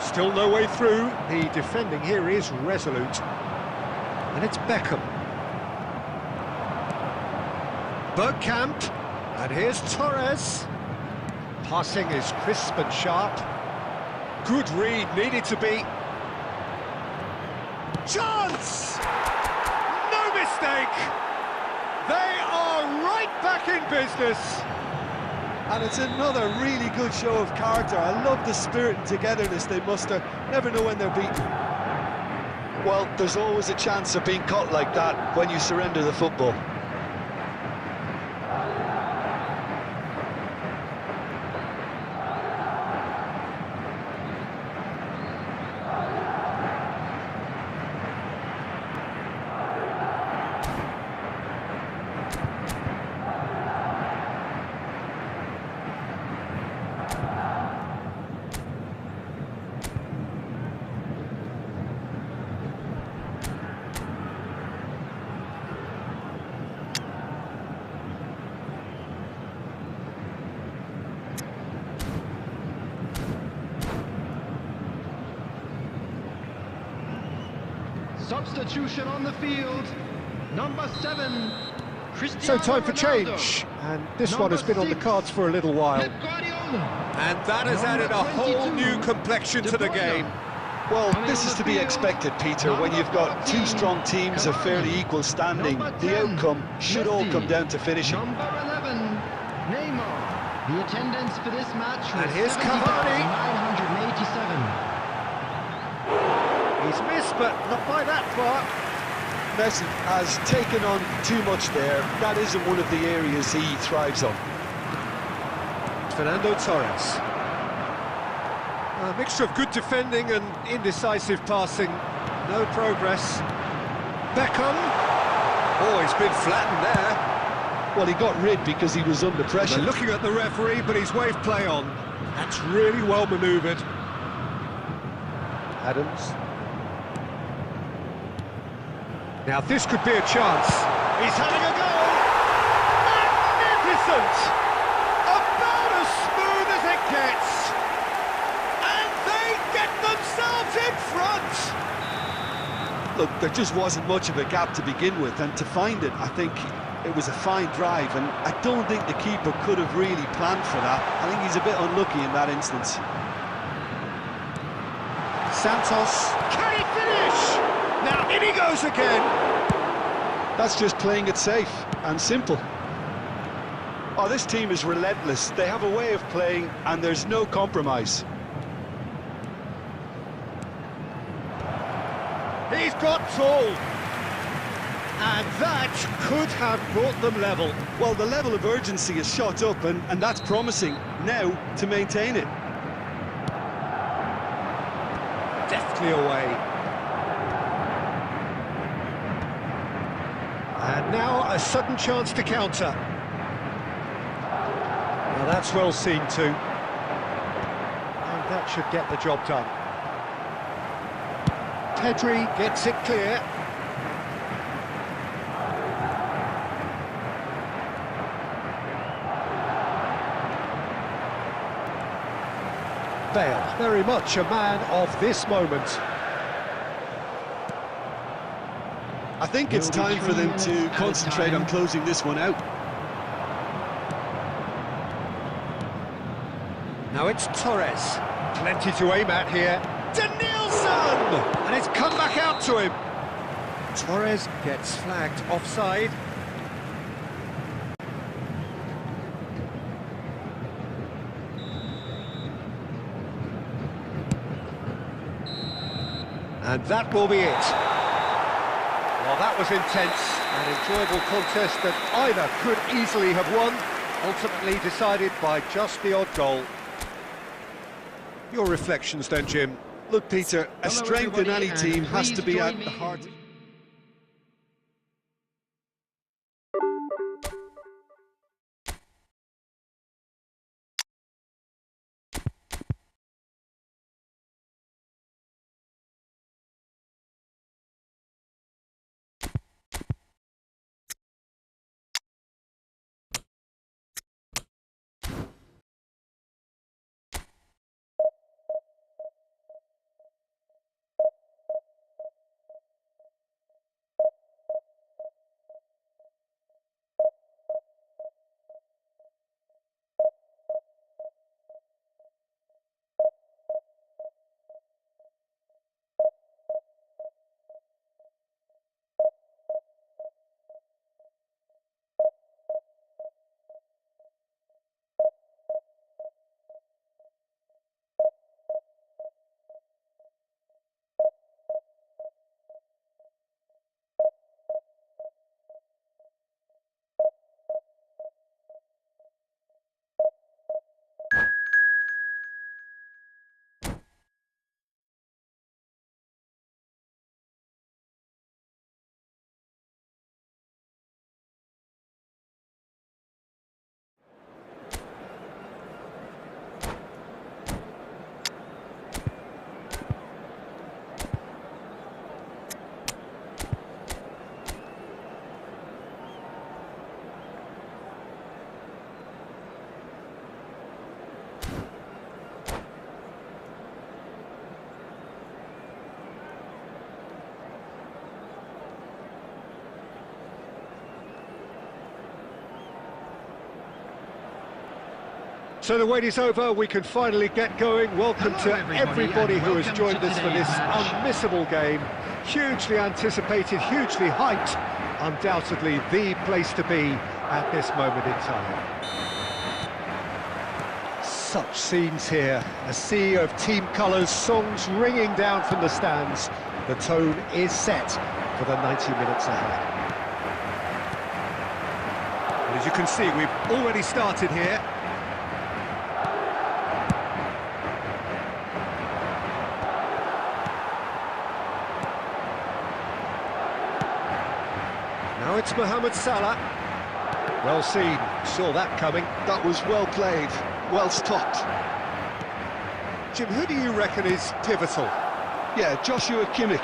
Still no way through. The defending here is resolute. And it's Beckham. Bergkamp. And here's Torres. Passing is crisp and sharp. Good read, needed to be. Chance! No mistake! They are right back in business. And it's another really good show of character. I love the spirit and togetherness they muster. Never know when they're beaten. Well, there's always a chance of being caught like that when you surrender the football. Substitution on the field. Number 7, Cristiano So time for Ronaldo. change, and this Number one has been on the 6, cards for a little while. Pep Guardiola. And that has Number added a whole 22, new complexion to the De Bruyne. game. Well, Coming this on is the to be field, expected, Peter, when number you've got 14, two strong teams of fairly Cavani. equal standing. Number The 10, outcome should all Messi. come down to finishing. Number 11, Neymar. The attendance for this match was And here's Cavani. 70,987. He's missed, but not by that far. Messi has taken on too much there. That isn't one of the areas he thrives on. Fernando Torres. A mixture of good defending and indecisive passing. No progress. Beckham. Oh, he's been flattened there. Well, he got rid because he was under pressure. They're looking at the referee, but he's waved play on. That's really well manoeuvred. Adams. Now this could be a chance. He's having a goal! Magnificent! About as smooth as it gets! And they get themselves in front! Look, there just wasn't much of a gap to begin with, and to find it, I think it was a fine drive, and I don't think the keeper could have really planned for that. I think he's a bit unlucky in that instance. Santos, can he finish? Now in he goes again! That's just playing it safe and simple. Oh, this team is relentless. They have a way of playing, and there's no compromise. He's got tall! And that could have brought them level. Well, the level of urgency is shot up, and that's promising. Now to maintain it. Deftly away. And now a sudden chance to counter. Now that's well seen too. And that should get the job done. Pedri gets it clear. Bale, very much a man of this moment. I think it's time for them to concentrate on closing this one out. Now it's Torres. Plenty to aim at here. Danielson! And it's come back out to him. Torres gets flagged offside. And that will be it. Well, that was intense, an enjoyable contest that either could easily have won, ultimately decided by just the odd goal. Your reflections then, Jim? Look, Peter, a strength in any team has to be at the heart. So the wait is over, we can finally get going. Welcome Hello, to everybody who has welcome joined to us for today's this match. unmissable game. Hugely anticipated, hugely hyped. Undoubtedly the place to be at this moment in time. Such scenes here, a sea of team colours, songs ringing down from the stands. The tone is set for the 90 minutes ahead. And as you can see, we've already started here. Now it's Mohamed Salah. Well seen, saw that coming. That was well played, well stopped. Jim, who do you reckon is pivotal? Yeah, Joshua Kimmich.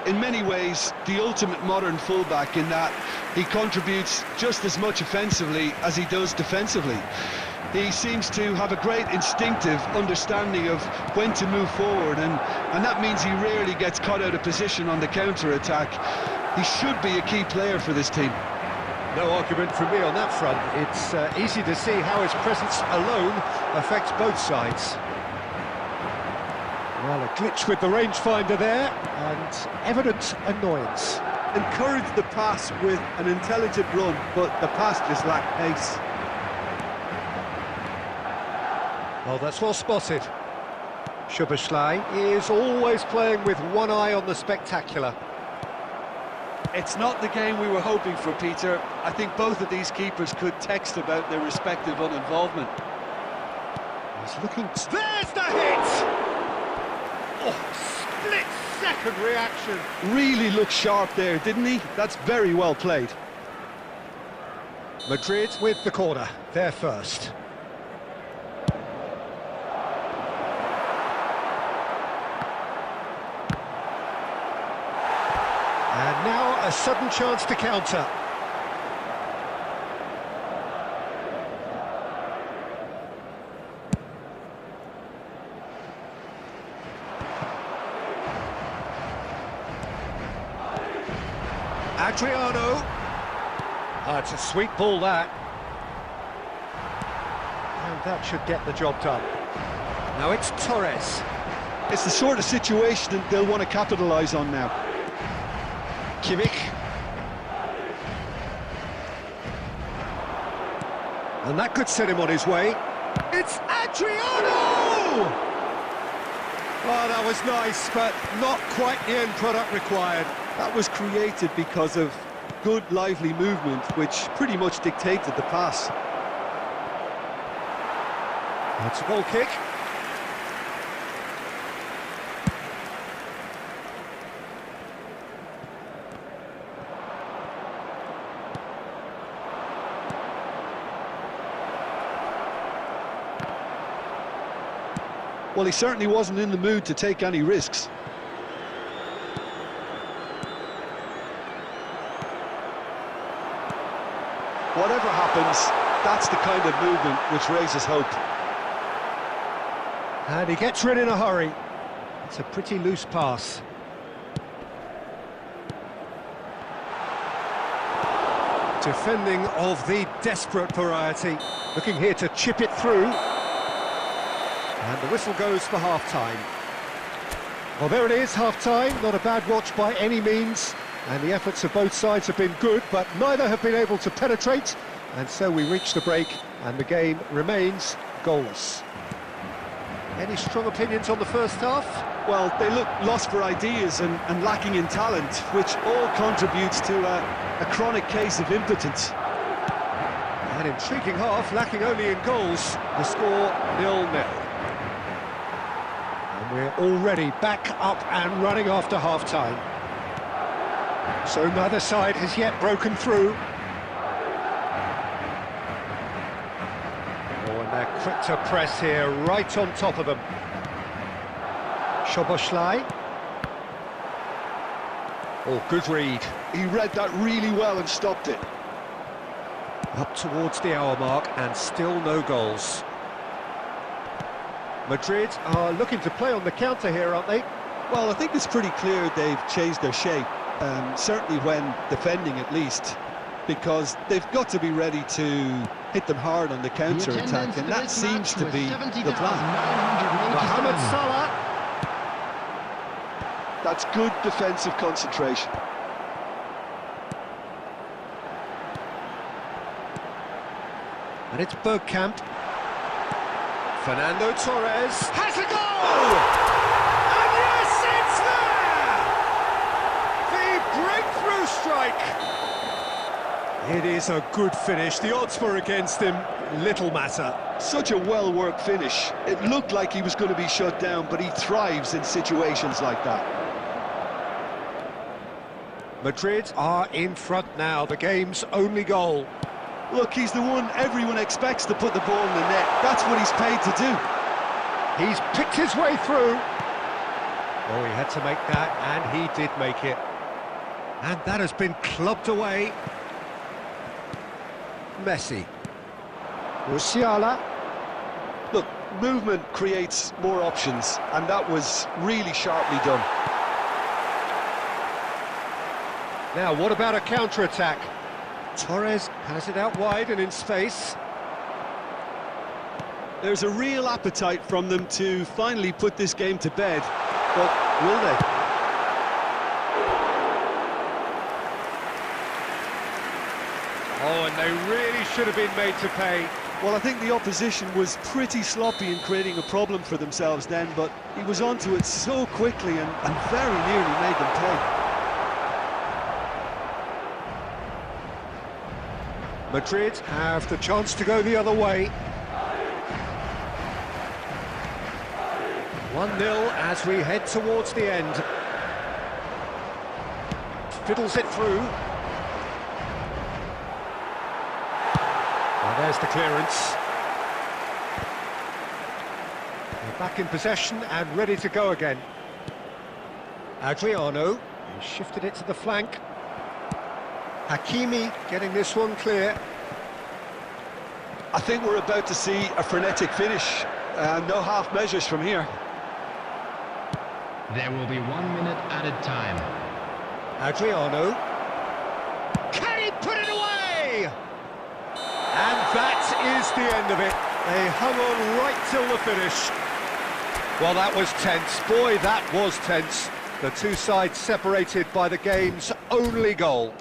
In many ways, the ultimate modern fullback in that he contributes just as much offensively as he does defensively. He seems to have a great instinctive understanding of when to move forward, and that means he rarely gets caught out of position on the counter-attack. He should be a key player for this team. No argument from me on that front. It's easy to see how his presence alone affects both sides. Well, a glitch with the rangefinder there, and evident annoyance. Encouraged the pass with an intelligent run, but the pass just lacked pace. Well, that's well spotted. Szoboszlai is always playing with one eye on the spectacular. It's not the game we were hoping for, Peter. I think both of these keepers could text about their respective uninvolvement. He's looking... There's the hit! Oh, split-second reaction. Really looked sharp there, didn't he? That's very well played. Madrid with the corner, they're first. And now a sudden chance to counter. Adriano. Oh, it's a sweet ball, that. And that should get the job done. Now it's Torres. It's the sort of situation they'll want to capitalise on now. Kimmich. And that could set him on his way. It's Adriano! Oh, that was nice, but not quite the end product required. That was created because of good, lively movement, which pretty much dictated the pass. That's a goal kick. Well, he certainly wasn't in the mood to take any risks. Whatever happens, that's the kind of movement which raises hope. And he gets rid in a hurry. It's a pretty loose pass. Defending of the desperate variety. Looking here to chip it through. And the whistle goes for half-time. Well, there it is, half-time. Not a bad watch by any means. And the efforts of both sides have been good, but neither have been able to penetrate. And so we reach the break, and the game remains goalless. Any strong opinions on the first half? Well, they look lost for ideas and lacking in talent, which all contributes to a chronic case of impotence. An intriguing half, lacking only in goals. The score 0-0. And we're already back up and running after half-time. So neither side has yet broken through. Oh, and they're quick to press here, right on top of them. Szoboszlai. Oh, good read. He read that really well and stopped it. Up towards the hour mark, and still no goals. Madrid are looking to play on the counter here, aren't they? Well, I think it's pretty clear they've changed their shape, certainly when defending at least. because they've got to be ready to hit them hard on the counter-attack, and that seems to be the plan. Mohamed Salah. That's good defensive concentration. And it's Bergkamp. Fernando Torres has a goal! And yes, it's there! The breakthrough strike! It is a good finish. The odds were against him, little matter. Such a well-worked finish. It looked like he was going to be shut down, but he thrives in situations like that. Madrid are in front now, the game's only goal. Look, he's the one everyone expects to put the ball in the net. That's what he's paid to do. He's picked his way through. Oh, he had to make that, and he did make it. And that has been clubbed away. Messi. Musiala. Look, movement creates more options, and that was really sharply done. Now, what about a counter-attack? Torres has it out wide and in space. There's a real appetite from them to finally put this game to bed, but will they? Oh, and they really should have been made to pay. Well, I think the opposition was pretty sloppy in creating a problem for themselves then, but he was onto it so quickly and very nearly made them pay. Madrid have the chance to go the other way. 1-0 as we head towards the end. Fiddles it through. Well, there's the clearance. They're back in possession and ready to go again. Adriano, he shifted it to the flank. Hakimi getting this one clear. I think we're about to see a frenetic finish. No half measures from here. There will be 1 minute added time. Adriano. Can he put it away? And that is the end of it. They hung on right till the finish. Well, that was tense. Boy, that was tense. The two sides separated by the game's only goal.